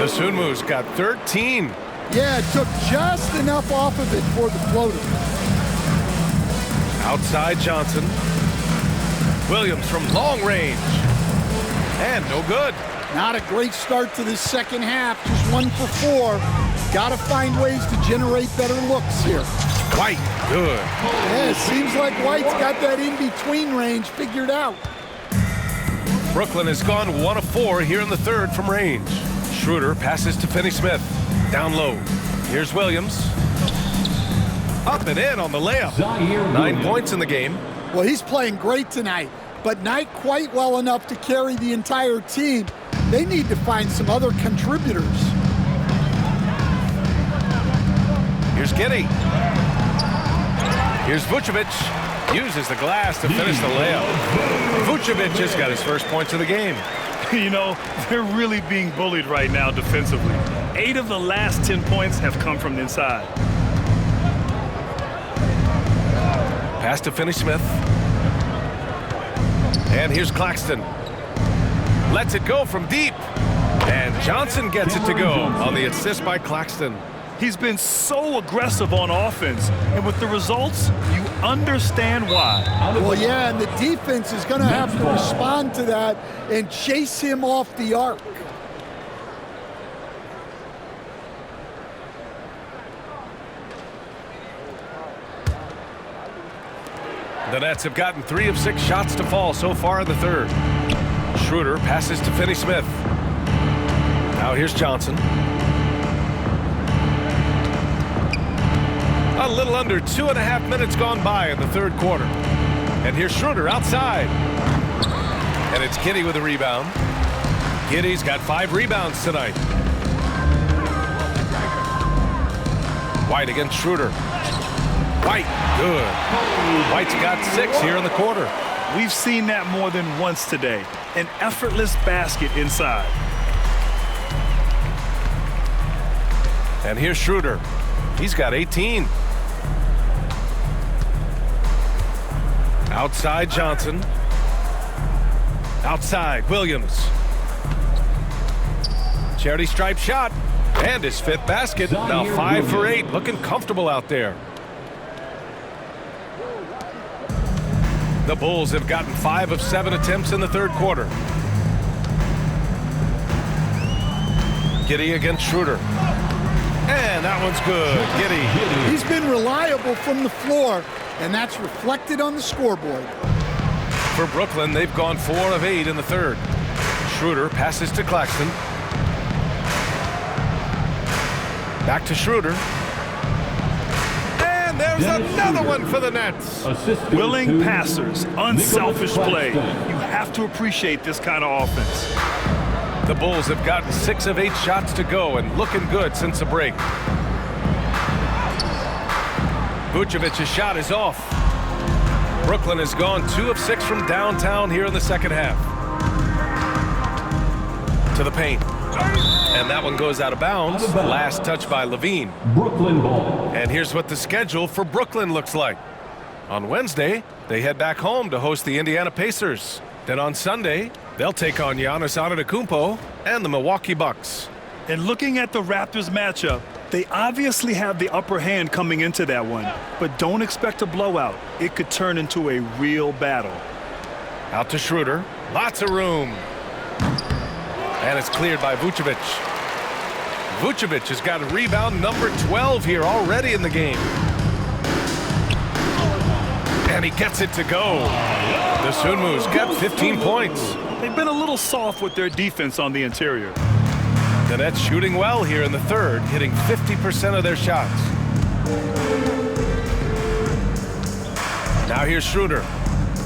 DeSumu's got 13. Yeah, it took just enough off of it for the floater. Outside Johnson. Williams from long range. And no good. Not a great start to this second half, just 1 for 4. Got to find ways to generate better looks here. White, good. Yeah, it seems like White's got that in-between range figured out. Brooklyn has gone 1 of 4 here in the third from range. Schroeder passes to Finney-Smith. Down low. Here's Williams. Up and in on the layup. 9 points in the game. Well, he's playing great tonight, but not quite well enough to carry the entire team. They need to find some other contributors. Here's Giddey. Here's Vucevic. Uses the glass to finish the layup. Vucevic has got his first points of the game. You know, they're really being bullied right now defensively. 8 of the last 10 points have come from inside. Pass to Finney-Smith. And here's Claxton. Lets it go from deep. And Johnson gets it to go on the assist by Claxton. He's been so aggressive on offense, and with the results, you understand why. Well, yeah, and the defense is going to have to respond to that and chase him off the arc. The Nets have gotten 3 of 6 shots to fall so far in the third. Schroeder passes to Finney-Smith. Now here's Johnson. A little under 2.5 minutes gone by in the third quarter. And here's Schroeder outside. And it's Giddey with a rebound. Giddey's got 5 rebounds tonight. White against Schroeder. White, good. White's got 6 here in the quarter. We've seen that more than once today. An effortless basket inside. And here's Schroeder. He's got 18. Outside Johnson. Outside Williams. Charity stripe shot. And his 5th basket. Now 5 for 8. Looking comfortable out there. The Bulls have gotten 5 of 7 attempts in the third quarter. Giddey against Schroeder. And that one's good. Giddey. He's been reliable from the floor, and that's reflected on the scoreboard. For Brooklyn, they've gone 4 of 8 in the third. Schroeder passes to Claxton. Back to Schroeder. And there's another one for the Nets. Willing passers, unselfish play. You have to appreciate this kind of offense. The Bulls have gotten 6 of 8 shots to go and looking good since the break. Vucevic's shot is off. Brooklyn has gone 2 of 6 from downtown here in the second half. To the paint. And that one goes out of bounds. Last touch by Levine. Brooklyn ball. And here's what the schedule for Brooklyn looks like. On Wednesday, they head back home to host the Indiana Pacers. Then on Sunday, they'll take on Giannis Antetokounmpo and the Milwaukee Bucks. And looking at the Raptors matchup, they obviously have the upper hand coming into that one. But don't expect a blowout. It could turn into a real battle. Out to Schroeder. Lots of room. And it's cleared by Vucevic. Vucevic has got a rebound number 12 here already in the game. And he gets it to go. The Sunmus got 15 points. They've been a little soft with their defense on the interior. The Nets shooting well here in the third, hitting 50% of their shots. Now here's Schroeder.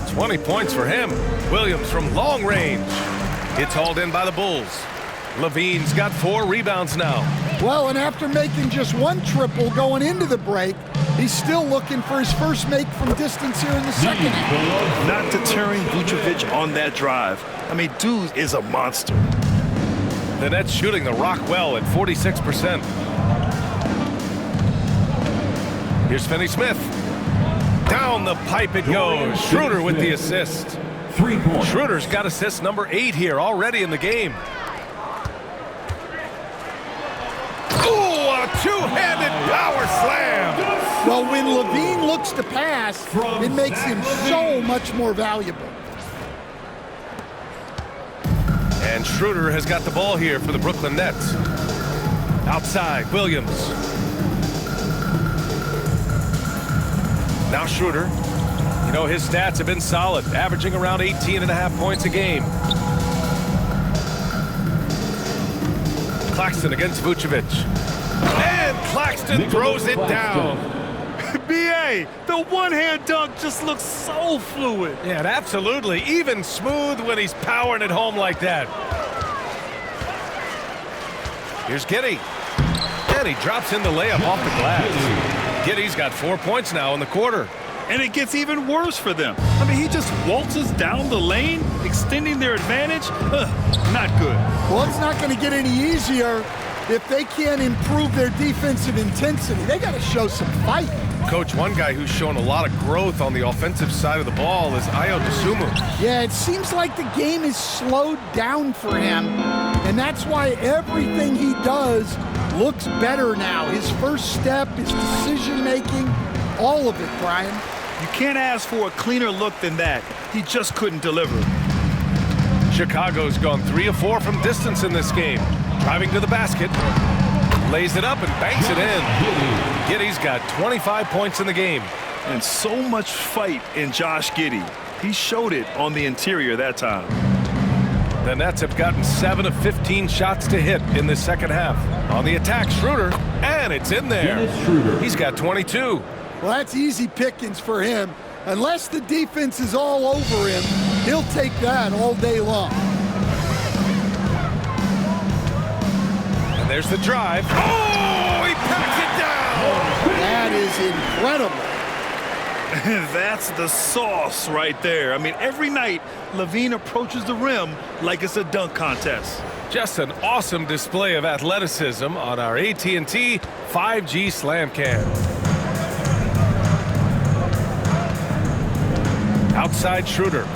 20 points for him. Williams from long range. It's hauled in by the Bulls. Levine's got 4 rebounds now. Well, and after making just 1 triple going into the break, he's still looking for his first make from distance here in the second half. Not deterring Vucevic on that drive. I mean, dude is a monster. The Nets shooting the rock well at 46%. Here's Finney-Smith. Down the pipe it goes. Schroeder with the assist. 3 points. Schroeder's got assist number 8 here already in the game. Ooh, a 2-handed power slam. Well, when Levine looks to pass, it makes him so much more valuable. And Schroeder has got the ball here for the Brooklyn Nets. Outside, Williams. Now Schroeder. You know, his stats have been solid, averaging around 18.5 points a game. Claxton against Vucevic. And Claxton throws it down. B.A., the one-hand dunk just looks so fluid. Yeah, absolutely. Even smooth when he's powering it home like that. Here's Giddey. And he drops in the layup off the glass. Giddey's got 4 points now in the quarter. And it gets even worse for them. I mean, he just waltzes down the lane, extending their advantage. Not good. Well, it's not going to get any easier if they can't improve their defensive intensity, they got to show some fight. Coach, one guy who's shown a lot of growth on the offensive side of the ball is Ayo Dosunmu. Yeah, it seems like the game is slowed down for him, and that's why everything he does looks better now. His first step, his decision-making, all of it, Brian. You can't ask for a cleaner look than that. He just couldn't deliver. Chicago's gone 3 of 4 from distance in this game. Driving to the basket, lays it up and banks it in. Giddey's got 25 points in the game. And so much fight in Josh Giddey. He showed it on the interior that time. The Nets have gotten 7 of 15 shots to hit in the second half. On the attack, Schroeder, and it's in there. He's got 22. Well, that's easy pickings for him. Unless the defense is all over him, he'll take that all day long. And there's the drive. Oh, he packs it down! That is incredible. That's the sauce right there. I mean, every night, LaVine approaches the rim like it's a dunk contest. Just an awesome display of athleticism on our AT&T 5G Slam Cam. Outside Schroeder.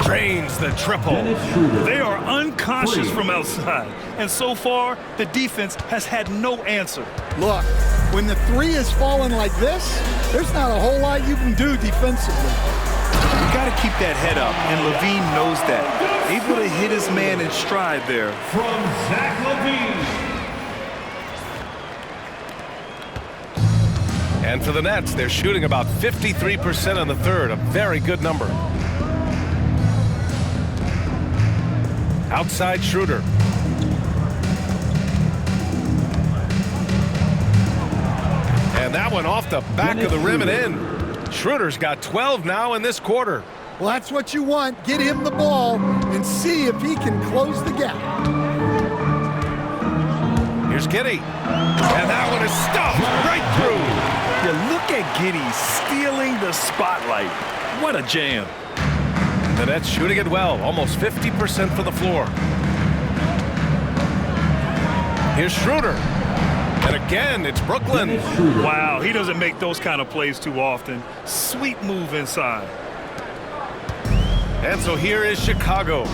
Drains the triple. They are unconscious from outside. And so far, the defense has had no answer. Look, when the three is falling like this, there's not a whole lot you can do defensively. You got to keep that head up, and LaVine knows that. Able to hit his man in stride there. From Zach LaVine. And for the Nets, they're shooting about 53% on the third, a very good number. Outside Schroeder. And that one off the back of the rim and in. Schroeder's got 12 now in this quarter. Well, that's what you want. Get him the ball and see if he can close the gap. Here's Giddey. And that one is stuffed right through. Yeah, look at Giddey stealing the spotlight. What a jam. The Nets shooting it well, almost 50% for the floor. Here's Schroeder. And again, it's Brooklyn. Wow, he doesn't make those kind of plays too often. Sweet move inside. And so here is Chicago.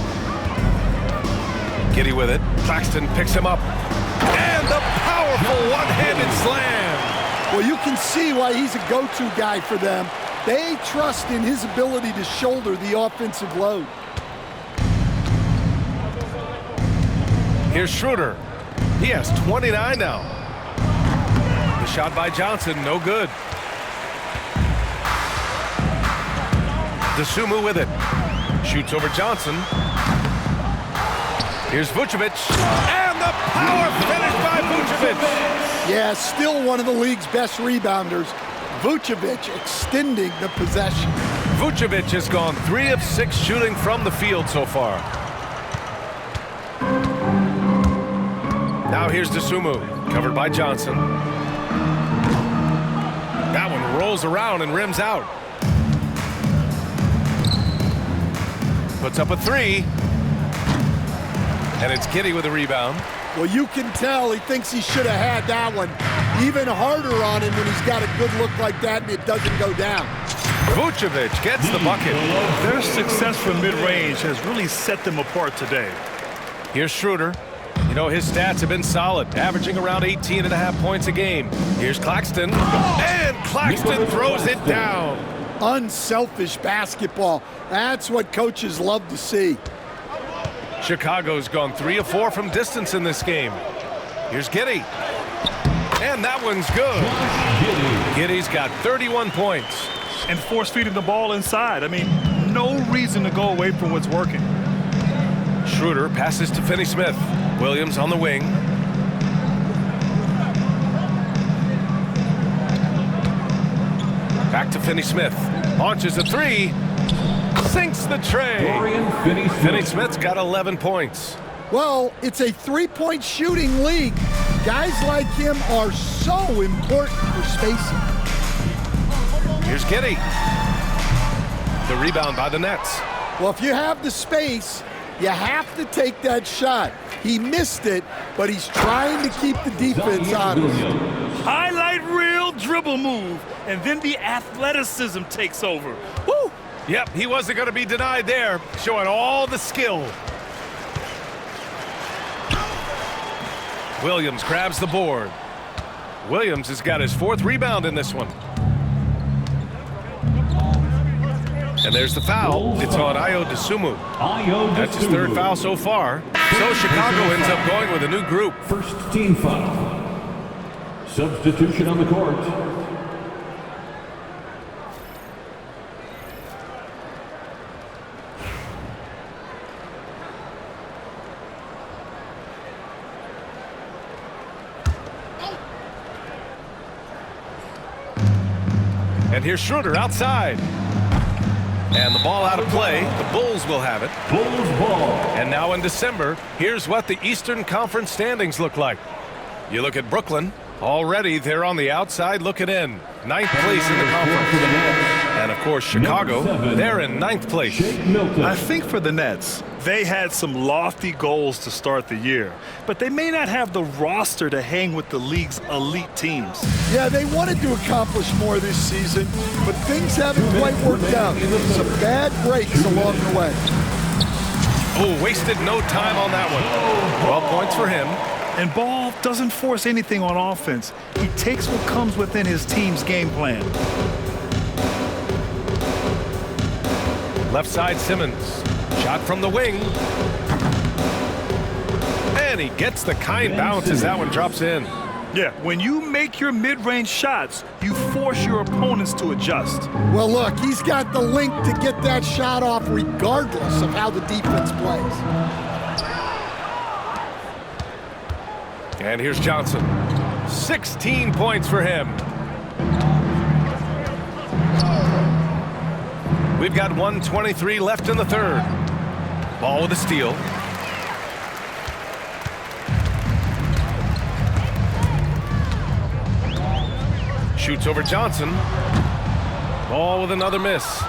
Giddey with it. Claxton picks him up. And the powerful one-handed slam. Well, you can see why he's a go-to guy for them. They trust in his ability to shoulder the offensive load. Here's Schroeder. He has 29 now. The shot by Johnson, no good. Dosunmu with it. Shoots over Johnson. Here's Vucevic. And the power finish by Vucevic. Yeah, still one of the league's best rebounders. Vucevic extending the possession. Vucevic has gone 3 of 6 shooting from the field so far. Now here's Dosunmu, covered by Johnson. That one rolls around and rims out. Puts up a 3. And it's Giddey with a rebound. Well, you can tell he thinks he should have had that one. Even harder on him when he's got a good look like that and it doesn't go down. Vucevic gets the bucket. Their success from mid-range has really set them apart today. Here's Schroeder. You know, his stats have been solid, averaging around 18.5 points a game. Here's Claxton. And Claxton throws it down. Unselfish basketball. That's what coaches love to see. Chicago's gone 3 of 4 from distance in this game. Here's Giddey. And that one's good. Giddey's got 31 points. And force-feeding the ball inside. I mean, no reason to go away from what's working. Schroeder passes to Finney-Smith. Williams on the wing. Back to Finney-Smith. Launches a 3. Sinks the tray. Finney-Smith's got 11 points. Well, it's a three-point shooting league. Guys like him are so important for spacing. Here's Giddey. The rebound by the Nets. Well, if you have the space, you have to take that shot. He missed it, but he's trying to keep the defense honest. Highlight reel dribble move, and then the athleticism takes over. Woo! Yep, he wasn't going to be denied there, showing all the skill. Williams grabs the board. Williams has got his 4th rebound in this one. And there's the foul. It's on Ayo Dosunmu. That's his 3rd foul so far. So Chicago ends up going with a new group. First team foul. Substitution on the court. And here's Schroeder outside. And the ball out of play. The Bulls will have it. Bulls ball. And now in December, here's what the Eastern Conference standings look like. You look at Brooklyn. Already they're on the outside looking in. 9th place in the conference. And of course Chicago, they're in 9th place. I think for the Nets, they had some lofty goals to start the year, but they may not have the roster to hang with the league's elite teams. Yeah, they wanted to accomplish more this season, but things haven't quite worked out. Some bad breaks along the way. Oh, wasted no time on that one. 12 points for him. And Ball doesn't force anything on offense. He takes what comes within his team's game plan. Left side Simmons. Shot from the wing. And he gets the kind bounce as that one drops in. Yeah, when you make your mid-range shots, you force your opponents to adjust. Well, look, he's got the link to get that shot off regardless of how the defense plays. And here's Johnson. 16 points for him. We've got 1:23 left in the 3rd. Ball with a steal. Shoots over Johnson. Ball with another miss.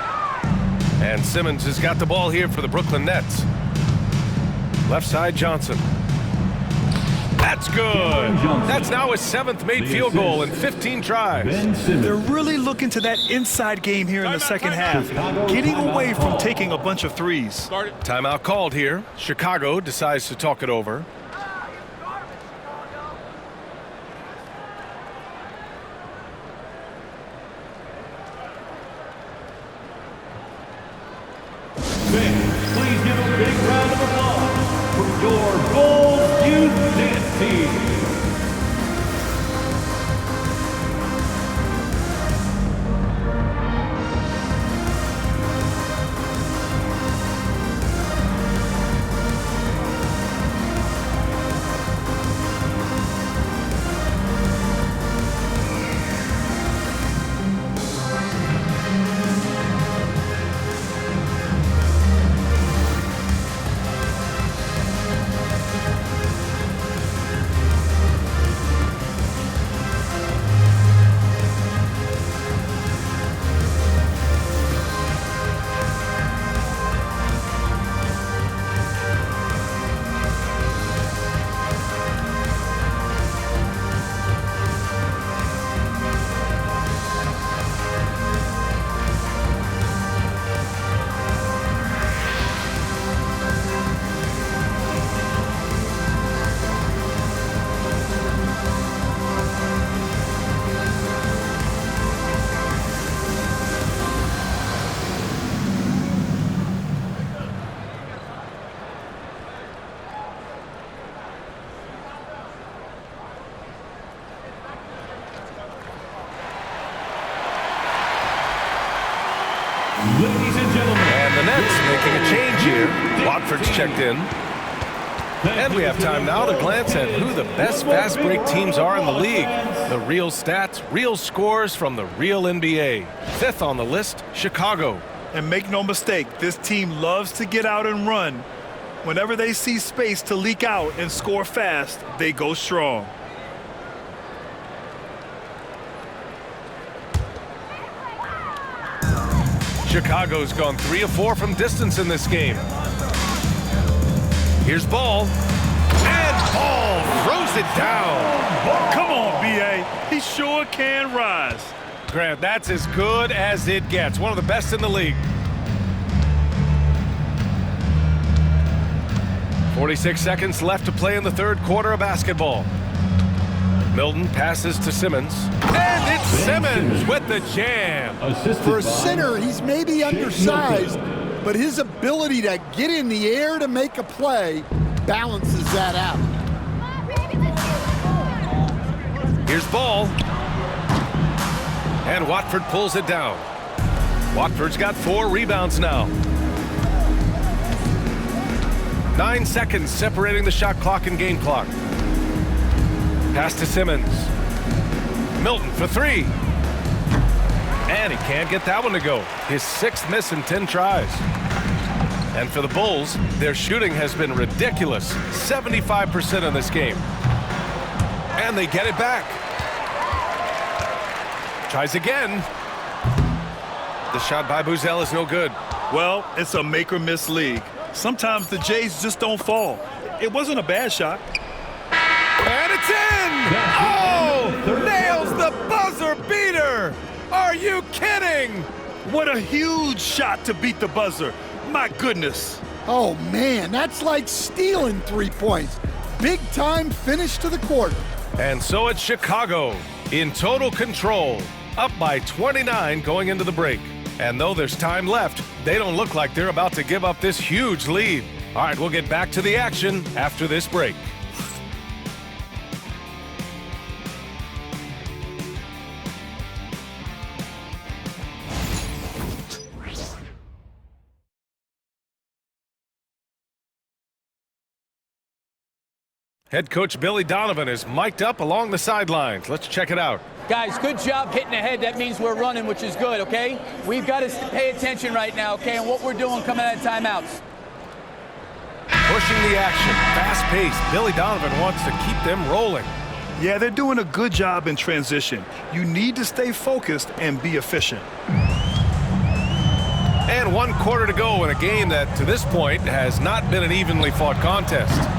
And Simmons has got the ball here for the Brooklyn Nets. Left side Johnson. That's good. That's now his 7th made field goal in 15 tries. They're really looking to that inside game here in the second half, getting away from taking a bunch of threes. Timeout called here. Chicago decides to talk it over. Please give a big round of applause for your Bulls Youth Dance Team. Ladies and gentlemen. And the Nets making a change here. Watford's checked in. And we have time now to glance at who the best fast break teams are in the league. The real stats, real scores from the real NBA. 5th on the list, Chicago. And make no mistake, this team loves to get out and run. Whenever they see space to leak out and score fast, they go strong. Chicago's gone 3 of 4 from distance in this game. Here's Ball. lays it down. Come on, B.A. He sure can rise. Grant, that's as good as it gets. One of the best in the league. 46 seconds left to play in the third quarter of basketball. Milton passes to Simmons. And it's Simmons with the jam. For a center, he's maybe undersized, but his ability to get in the air to make a play balances that out. Here's Ball. And Watford pulls it down. Watford's got 4 rebounds now. 9 seconds separating the shot clock and game clock. Pass to Simmons. Milton for 3. And he can't get that one to go. His 6th miss in 10 tries. And for the Bulls, their shooting has been ridiculous. 75% in this game. And they get it back. Tries again. The shot by Buzel is no good. Well, it's a make or miss league. Sometimes the Jays just don't fall. It wasn't a bad shot. And it's in! Oh! Nails the buzzer beater! Are you kidding? What a huge shot to beat the buzzer. My goodness. Oh, man, that's like stealing 3 points. Big time finish to the quarter. And so it's Chicago in total control, up by 29 going into the break. And though there's time left, they don't look like they're about to give up this huge lead. All right, we'll get back to the action after this break. Head coach Billy Donovan is mic'd up along the sidelines. Let's check it out. Guys, good job hitting ahead. That means we're running, which is good, okay? We've got to pay attention right now, okay, and what we're doing coming out of timeouts. Pushing the action, fast-paced. Billy Donovan wants to keep them rolling. Yeah, they're doing a good job in transition. You need to stay focused and be efficient. And 1 quarter to go in a game that, to this point, has not been an evenly fought contest.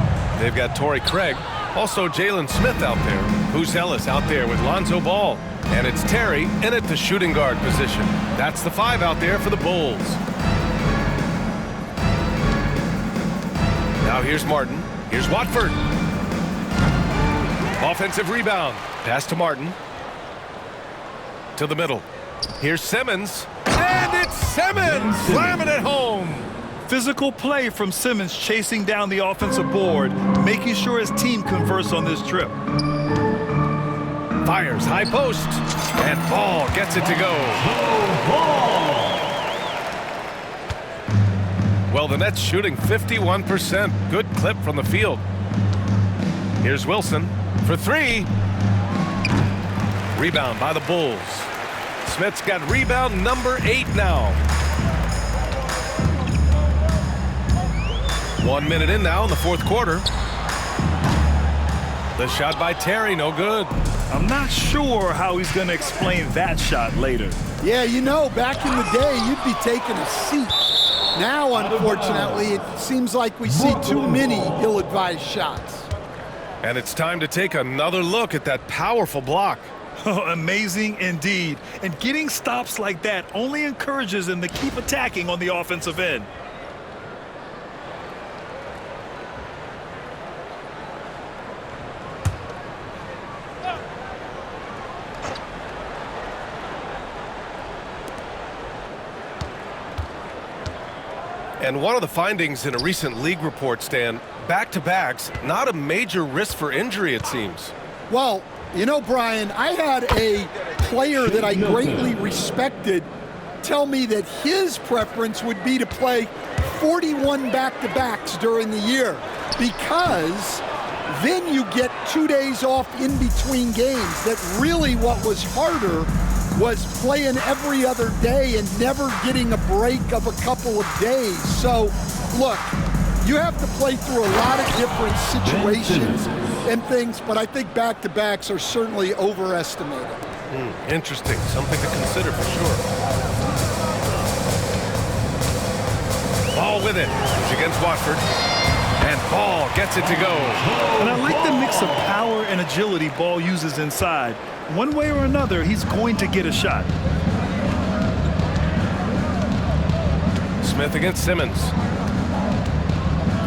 They've got Torrey Craig, also Jalen Smith out there. Who's Ellis out there with Lonzo Ball. And it's Terry in at the shooting guard position. That's the 5 out there for the Bulls. Now here's Martin. Here's Watford. Offensive rebound. Pass to Martin. To the middle. Here's Simmons. And it's Simmons slamming it home. Physical play from Simmons chasing down the offensive board, making sure his team converts on this trip. Fires high post. And Ball gets it to go. Well, the Nets shooting 51%. Good clip from the field. Here's Wilson for 3. Rebound by the Bulls. Smith's got rebound number 8 now. 1 minute in now in the fourth quarter. The shot by Terry, no good. I'm not sure how he's going to explain that shot later. Yeah, you know, back in the day, you'd be taking a seat. Now, unfortunately, it seems like we see too many ill-advised shots. And it's time to take another look at that powerful block. Amazing indeed. And getting stops like that only encourages them to keep attacking on the offensive end. And one of the findings in a recent league report, Stan, back-to-backs, not a major risk for injury, it seems. Well, you know, Brian, I had a player that I greatly respected tell me that his preference would be to play 41 back-to-backs during the year because then you get 2 days off in between games. That really what was harder was playing every other day and never getting a break of a couple of days. So, look, you have to play through a lot of different situations and things, but I think back-to-backs are certainly overestimated. Interesting. Something to consider for sure. Ball with it. It's against Watford. And Ball gets it to go. And I like the mix of power and agility Ball uses inside. One way or another, he's going to get a shot. Smith against Simmons.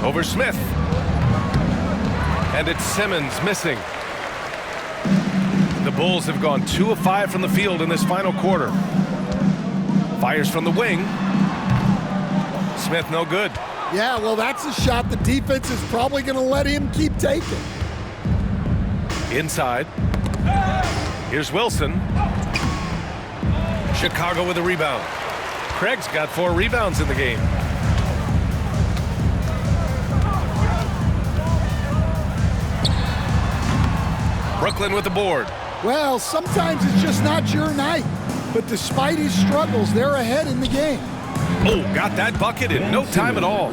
Over Smith. And it's Simmons missing. The Bulls have gone 2 of 5 from the field in this final quarter. Fires from the wing. Smith no good. Yeah, well, that's a shot the defense is probably going to let him keep taking. Inside. Here's Wilson. Chicago with a rebound. Craig's got 4 rebounds in the game. Brooklyn with the board. Well, sometimes it's just not your night. But despite his struggles, they're ahead in the game. Oh, got that bucket in no time at all.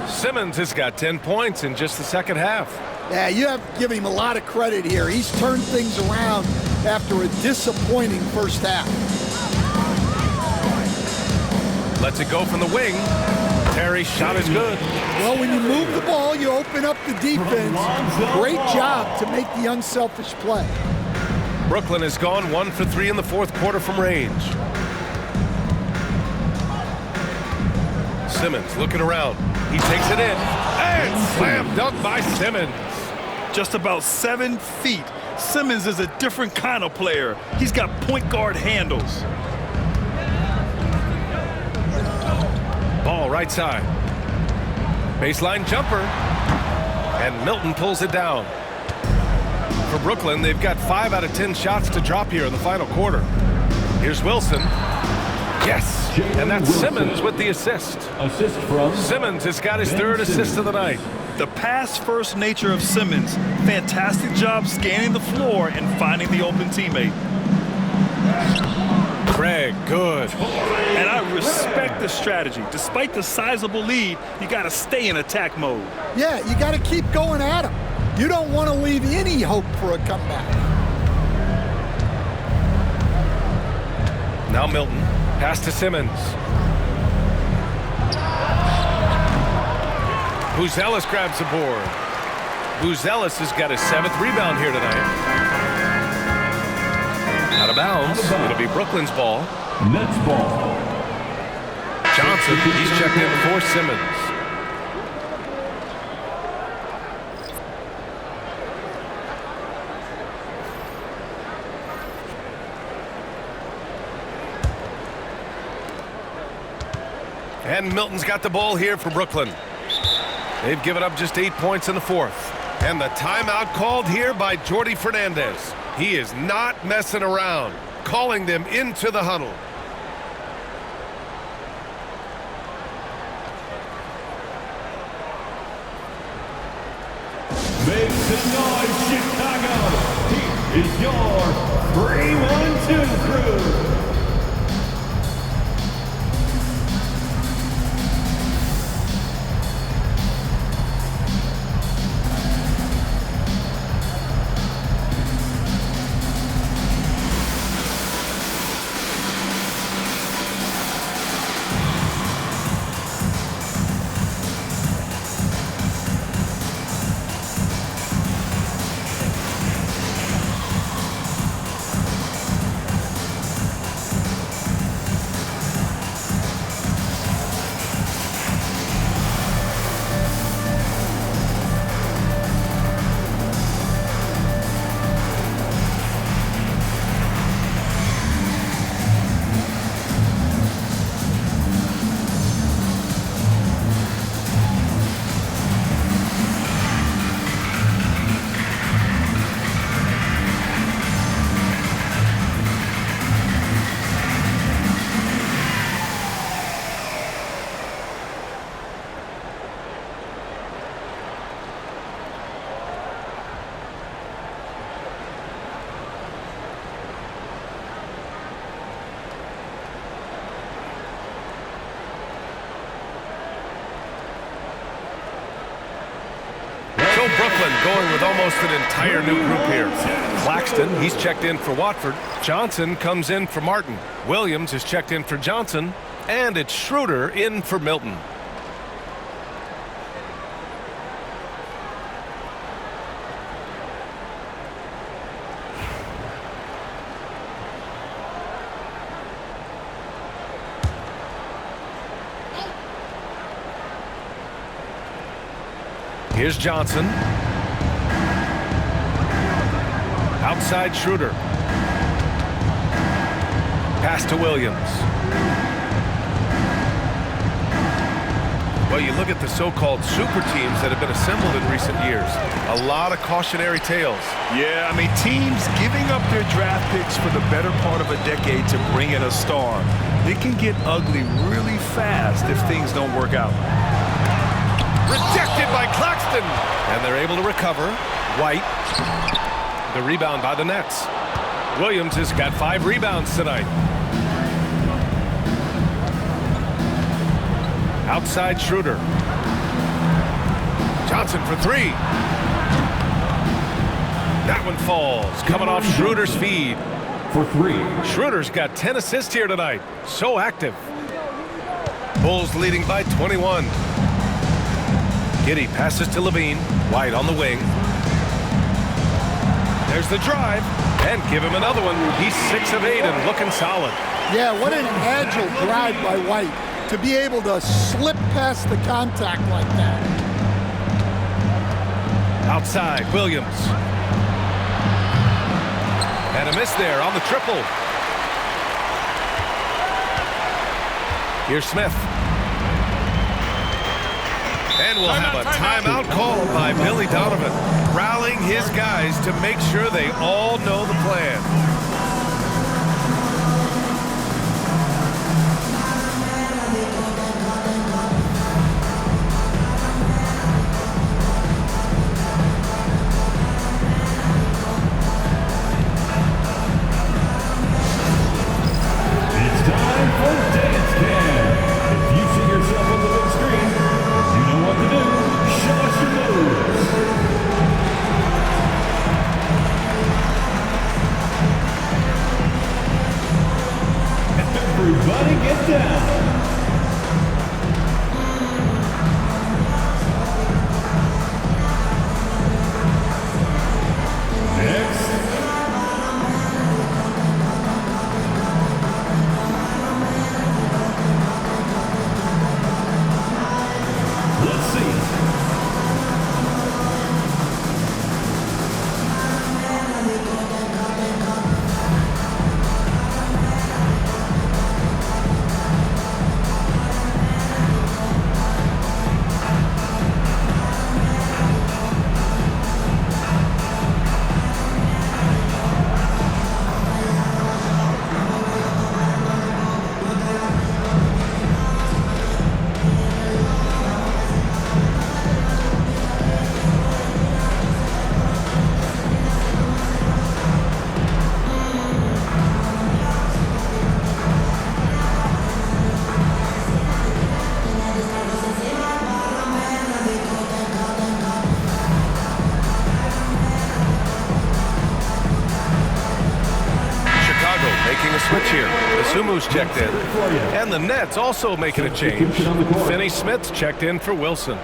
Simmons has got 10 points in just the second half. Yeah, you have to give him a lot of credit here. He's turned things around after a disappointing first half. Lets it go from the wing. Terry's shot is good. Well, when you move the ball, you open up the defense. Great job to make the unselfish play. Brooklyn has gone 1 for 3 in the fourth quarter from range. Simmons looking around. He takes it in. And slam dunk by Simmons. Just about 7 feet. Simmons is a different kind of player. He's got point guard handles. Ball right side. Baseline jumper. And Milton pulls it down. For Brooklyn, they've got 5 out of 10 shots to drop here in the final quarter. Here's Wilson. Yes. And that's Simmons with the assist. Assist from Simmons has got his 3rd assist of the night. The pass-first nature of Simmons. Fantastic job scanning the floor and finding the open teammate. Craig, good. And I respect the strategy. Despite the sizable lead, you got to stay in attack mode. Yeah, you got to keep going at him. You don't want to leave any hope for a comeback. Now Milton. Pass to Simmons. Buzelis grabs the board. Buzelis has got his 7th rebound here tonight. Out of bounds. It'll be Brooklyn's ball. Nets ball. Johnson, he's checked in for Simmons. And Milton's got the ball here for Brooklyn. They've given up just 8 points in the fourth. And the timeout called here by Jordi Fernandez. He is not messing around, calling them into the huddle. Make some noise, Chicago. Here is your 3-1-2 crew. Brooklyn going with almost an entire new group here. Claxton, he's checked in for Watford. Johnson comes in for Martin. Williams is checked in for Johnson. And it's Schroeder in for Milton. Here's Johnson. Outside Schroeder. Pass to Williams. Well, you look at the so-called super teams that have been assembled in recent years. A lot of cautionary tales. Yeah, I mean, teams giving up their draft picks for the better part of a decade to bring in a star. It can get ugly really fast if things don't work out. Rejected by Claxton. And they're able to recover. White. The rebound by the Nets. Williams has got 5 rebounds tonight. Outside Schroeder. Johnson for 3. That one falls. Coming off Schroeder's feed. For 3. Schroeder's got 10 assists here tonight. So active. Bulls leading by 21. Giddey passes to Levine. White on the wing. There's the drive. And give him another one. He's 6 of 8 and looking solid. Yeah, what an agile drive by White to be able to slip past the contact like that. Outside, Williams. And a miss there on the triple. Here's Smith. And we'll have a timeout called by Billy Donovan, rallying his guys to make sure they all know the plan. Everybody get down. Next. Let's see. Making a switch here. Asumu's checked in. And the Nets also making a change. Finney Smith's checked in for Wilson.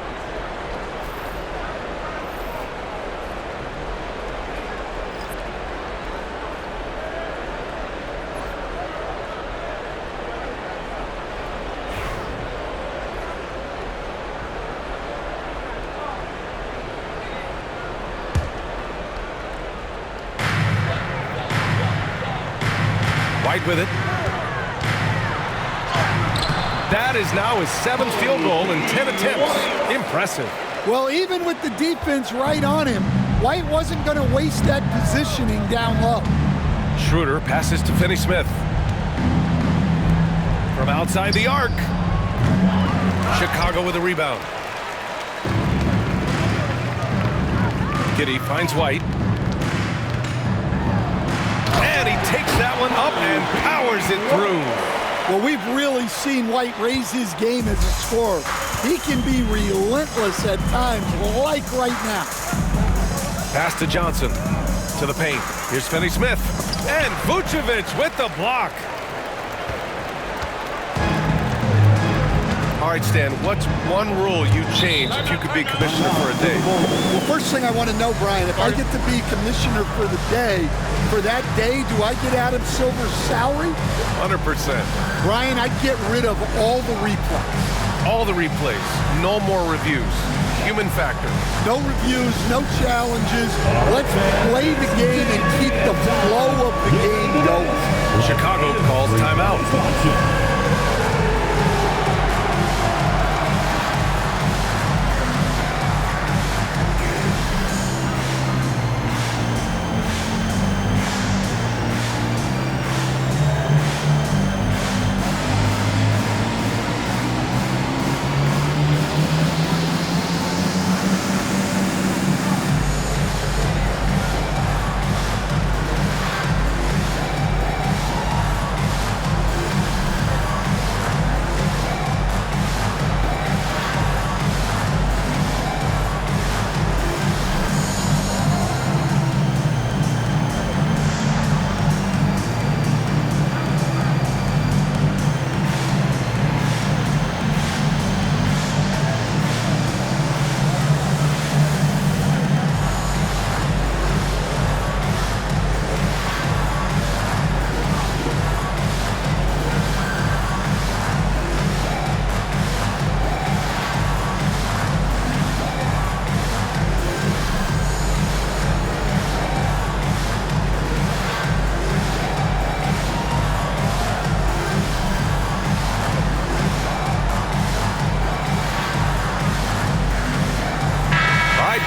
White with it. That is now his 7th field goal in 10 attempts. Impressive. Well, even with the defense right on him, White wasn't going to waste that positioning down low. Schroeder passes to Finney Smith. From outside the arc. Chicago with a rebound. Giddey finds White. And he takes that one up and powers it through. Well, we've really seen White raise his game as a scorer. He can be relentless at times, like right now. Pass to Johnson, to the paint. Here's Finney Smith. And Vucevic with the block. All right, Stan, what's one rule you change if you could be commissioner for a day? Well, first thing I want to know, Brian, if I get to be commissioner for the day, for that day, do I get Adam Silver's salary? 100%. Brian, I'd get rid of all the replays. All the replays. No more reviews. human factor. No reviews, no challenges. Let's play the game and keep the flow of the game going. Chicago calls timeout.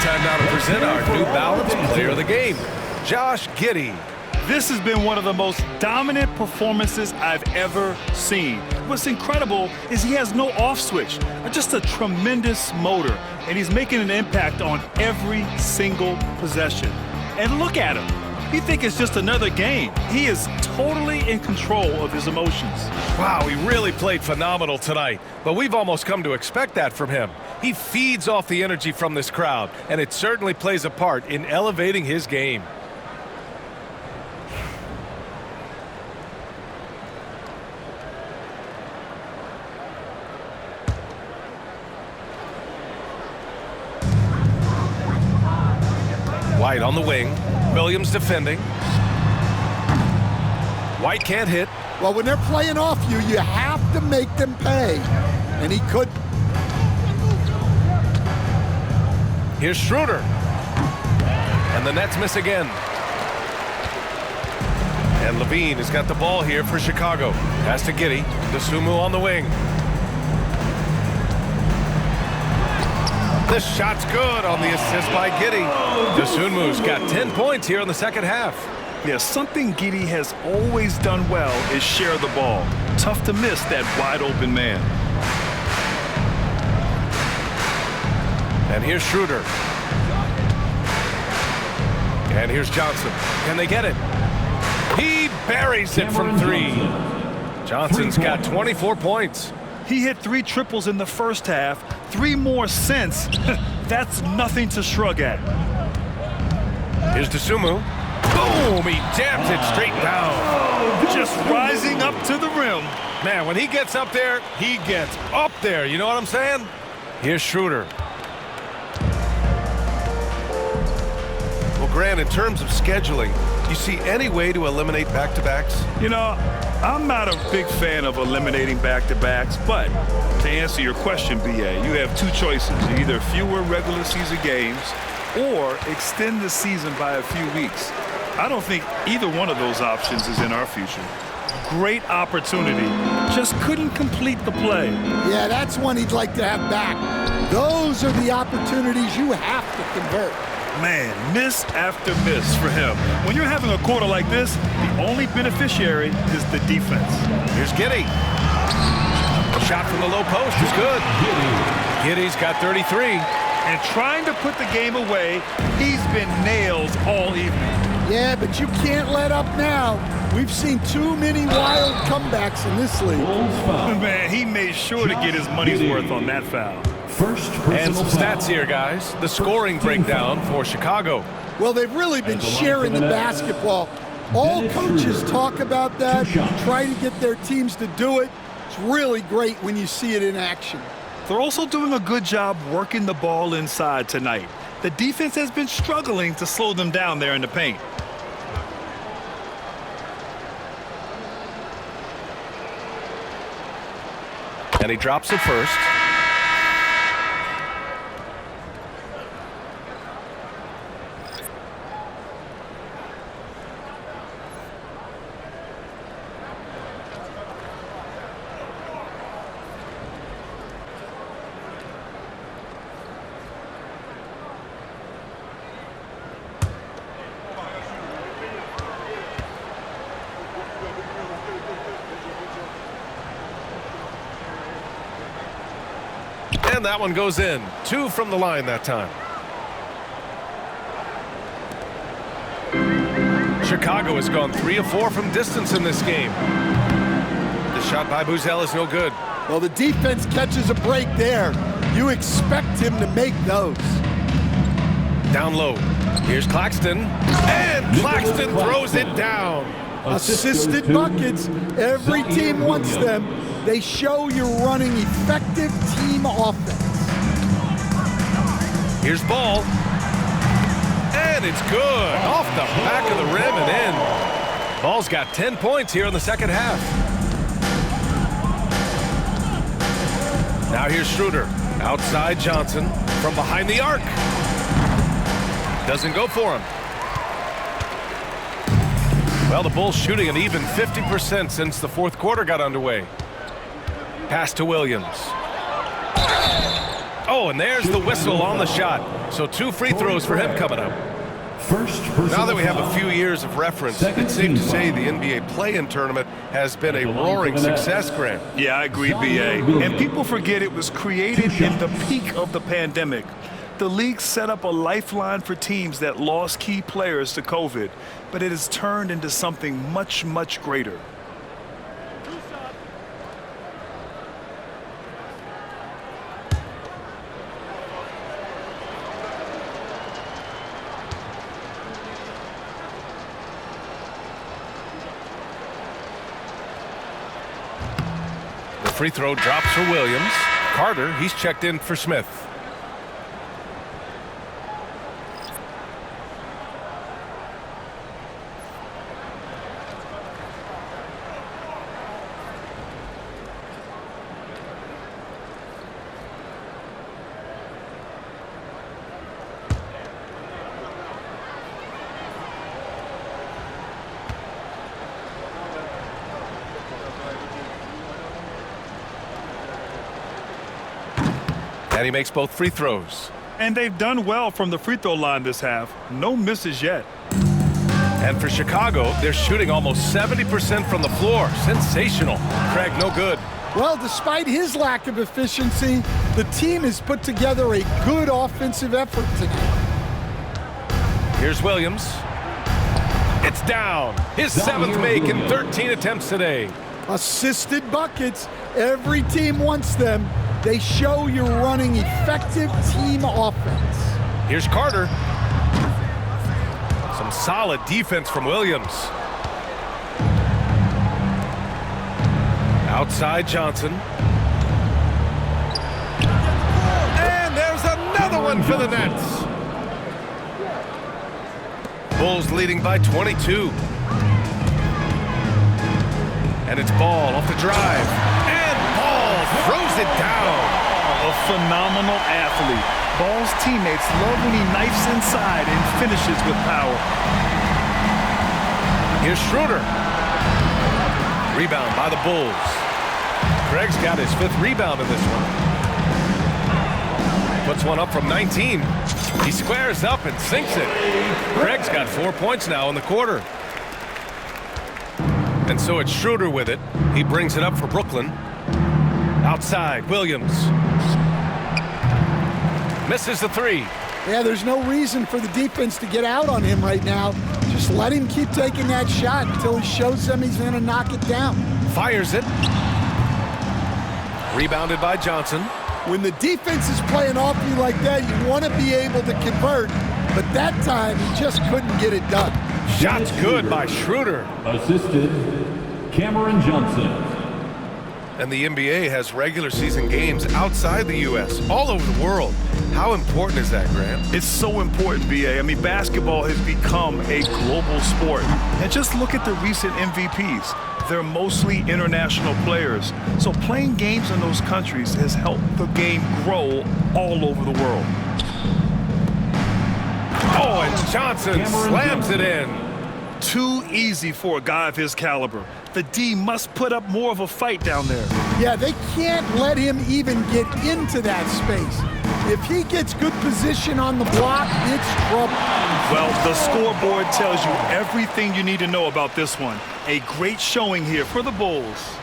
Time now to present our New Balance Player of the Game, Josh Giddey. This has been one of the most dominant performances I've ever seen. What's incredible is he has no off switch, just a tremendous motor, and he's making an impact on every single possession. And look at him. You think it's just another game. He is totally in control of his emotions. Wow, he really played phenomenal tonight, but we've almost come to expect that from him. He feeds off the energy from this crowd, and it certainly plays a part in elevating his game. White on the wing. Williams defending. White can't hit. Well, when they're playing off you, you have to make them pay. And he could. Here's Schroeder. And the Nets miss again. And Levine has got the ball here for Chicago. Pass to Giddey. Dosunmu on the wing. This shot's good on the assist by Giddey. Dosunmu's got 10 points here in the second half. Yeah, something Giddey has always done well is share the ball. Tough to miss that wide open man. And here's Schroeder. And here's Johnson. Can they get it? He buries it from three. Johnson's got 24 points. He hit 3 triples in the first half, 3 more since. That's nothing to shrug at. Here's Dosunmu. Boom! He jams it straight down. Just rising up to the rim. Man, when he gets up there, he gets up there. You know what I'm saying? Here's Schroeder. Well, Grant, in terms of scheduling, you see any way to eliminate back-to-backs? You know, I'm not a big fan of eliminating back-to-backs, but to answer your question, BA, you have 2 choices. Either fewer regular season games or extend the season by a few weeks. I don't think either one of those options is in our future. Great opportunity. Just couldn't complete the play. Yeah, that's one he'd like to have back. Those are the opportunities you have to convert. Man, miss after miss for him. When you're having a quarter like this, the only beneficiary is the defense. Here's Giddey. A shot from the low post is good. Giddey's got 33. And trying to put the game away, he's been nailed all evening. Yeah, but you can't let up now. We've seen too many wild comebacks in this league. Man, he made sure to get his money's worth on that foul. And some stats here, guys. The scoring breakdown for Chicago. Well, they've really been sharing the basketball. All coaches talk about that, try to get their teams to do it. It's really great when you see it in action. They're also doing a good job working the ball inside tonight. The defense has been struggling to slow them down there in the paint. And he drops it first. And that one goes in. 2 from the line that time. Chicago has gone 3 of 4 from distance in this game. The shot by Buzzell is no good. Well, the defense catches a break there. You expect him to make those. Down low. Here's Claxton. And Claxton throws it down. Assisted buckets. Every team wants them. They show you're running effective team offense. Here's ball. And it's good. Off the back of the rim and in. Ball's got 10 points here in the second half. Now here's Schroeder. Outside Johnson from behind the arc. Doesn't go for him. Well, the Bulls shooting an even 50% since the fourth quarter got underway. Pass to Williams. Oh, and there's the whistle on the shot. So 2 free throws for him coming up. Now that we have a few years of reference, it's safe to say the NBA play-in tournament has been a roaring success, Grant. Yeah, I agree, B.A. And people forget it was created in the peak of the pandemic. The league set up a lifeline for teams that lost key players to COVID, but it has turned into something much, much greater. Free throw drops for Williams. Carter, he's checked in for Smith. And he makes both free throws. And they've done well from the free throw line this half. No misses yet. And for Chicago, they're shooting almost 70% from the floor. Sensational. Craig, no good. Well, despite his lack of efficiency, the team has put together a good offensive effort tonight. Here's Williams. It's down. His 7th make in 13 attempts today. Assisted buckets. Every team wants them. They show you're running effective team offense. Here's Carter. Some solid defense from Williams. Outside Johnson. And there's another one for the Nets. Bulls leading by 22. And it's Ball off the drive. And Ball throws it down. A phenomenal athlete. Ball's teammates love when he knifes inside and finishes with power. Here's Schroeder. Rebound by the Bulls. Craig's got his 5th rebound in this one. Puts one up from 19. He squares up and sinks it. Craig's got 4 points now in the quarter. And so it's Schroeder with it. He brings it up for Brooklyn. Outside, Williams. Misses the 3. Yeah, there's no reason for the defense to get out on him right now. Just let him keep taking that shot until he shows them he's going to knock it down. Fires it. Rebounded by Johnson. When the defense is playing off you like that, you want to be able to convert. But that time, he just couldn't get it done. Shot's good by Schroeder. Assisted, Cameron Johnson. And the NBA has regular season games outside the U.S., all over the world. How important is that, Grant? It's so important, B.A. I mean, basketball has become a global sport. And just look at the recent MVPs. They're mostly international players. So playing games in those countries has helped the game grow all over the world. Oh, and Johnson slams it in. Too easy for a guy of his caliber. The D must put up more of a fight down there. Yeah, they can't let him even get into that space. If he gets good position on the block, it's trouble. Well, the scoreboard tells you everything you need to know about this one. A great showing here for the Bulls.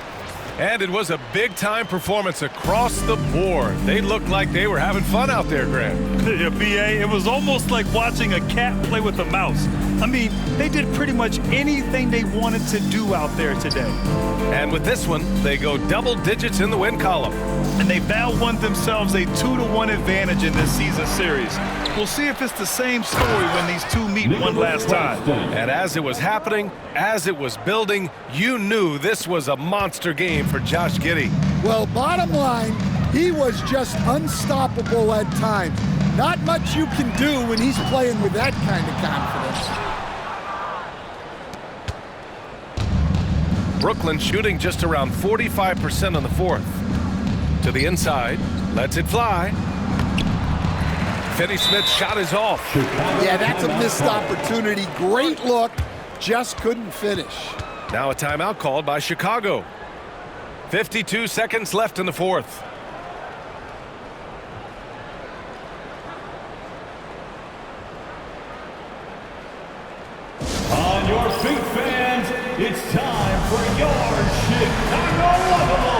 And it was a big-time performance across the board. They looked like they were having fun out there, Grant. Yeah, B.A., it was almost like watching a cat play with a mouse. I mean, they did pretty much anything they wanted to do out there today. And with this one, they go double digits in the win column. And they now won themselves a 2-1 advantage in this season series. We'll see if it's the same story when these two meet one last time. And as it was happening, as it was building, you knew this was a monster game for Josh Giddey. Well, bottom line, he was just unstoppable at times. Not much you can do when he's playing with that kind of confidence. Brooklyn shooting just around 45% on the fourth. To the inside, lets it fly. Finney Smith's shot is off. Yeah, that's a missed opportunity. Great look, just couldn't finish. Now a timeout called by Chicago. 52 seconds left in the fourth. On your feet, fans, it's time for your Chicago Level.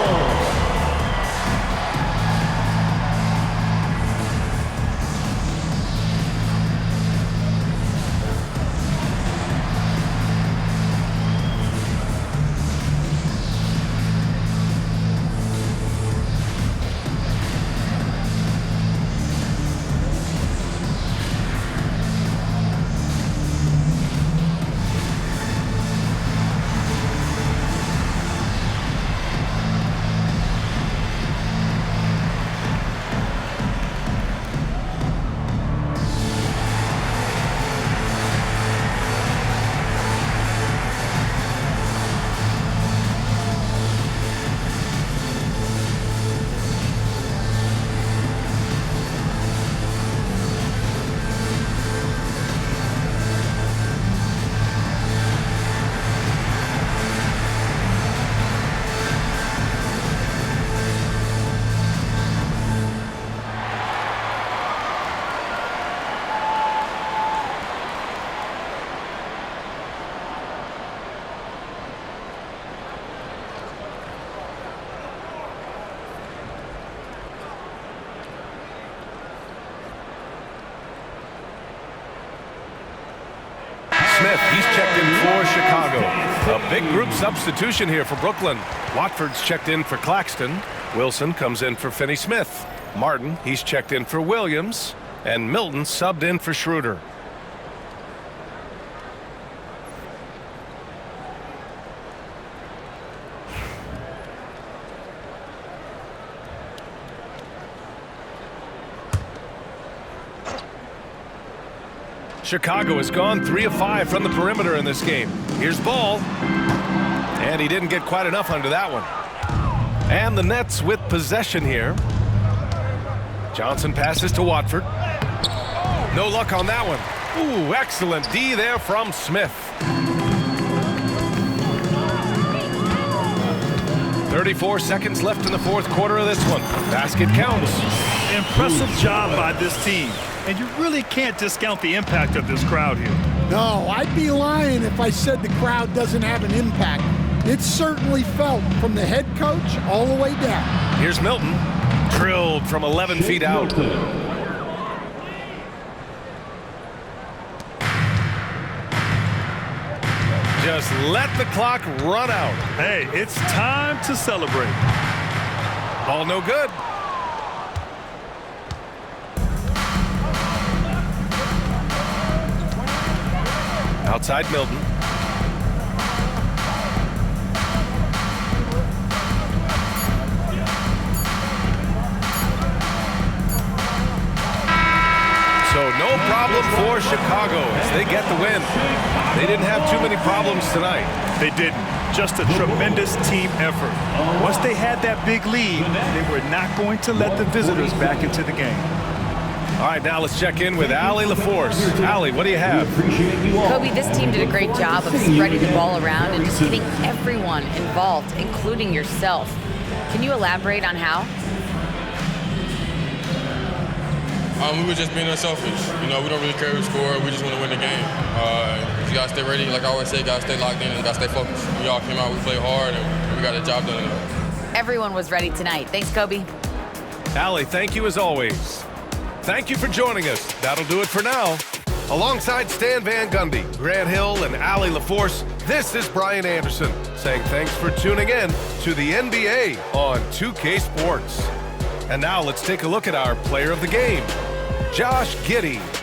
Smith, he's checked in for Chicago. A big group substitution here for Brooklyn. Watford's checked in for Claxton. Wilson comes in for Finney Smith. Martin, he's checked in for Williams. And Milton subbed in for Schroeder. Chicago has gone 3 of 5 from the perimeter in this game. Here's Ball. And he didn't get quite enough under that one. And the Nets with possession here. Johnson passes to Watford. No luck on that one. Ooh, excellent D there from Smith. 34 seconds left in the fourth quarter of this one. Basket counts. Impressive job by this team. And you really can't discount the impact of this crowd here. No, I'd be lying if I said the crowd doesn't have an impact. It's certainly felt from the head coach all the way down. Here's Milton. Drilled from 11 feet out. Just let the clock run out. Hey, it's time to celebrate. Ball no good. Outside Milton. So no problem for Chicago as they get the win. They didn't have too many problems tonight. They didn't. Just a tremendous team effort. Once they had that big lead, they were not going to let the visitors back into the game. All right, now let's check in with Allie LaForce. Allie, what do you have? Kobe, this team did a great job of spreading the ball around and just getting everyone involved, including yourself. Can you elaborate on how? We were just being unselfish. You know, we don't really care who scored. We just want to win the game. You got to stay ready. Like I always say, got to stay locked in and got to stay focused. We all came out, we played hard, and we got the job done. Everyone was ready tonight. Thanks, Kobe. Allie, thank you as always. Thank you for joining us. That'll do it for now. Alongside Stan Van Gundy, Grant Hill, and Allie LaForce, this is Brian Anderson saying thanks for tuning in to the NBA on 2K Sports. And now let's take a look at our player of the game, Josh Giddey.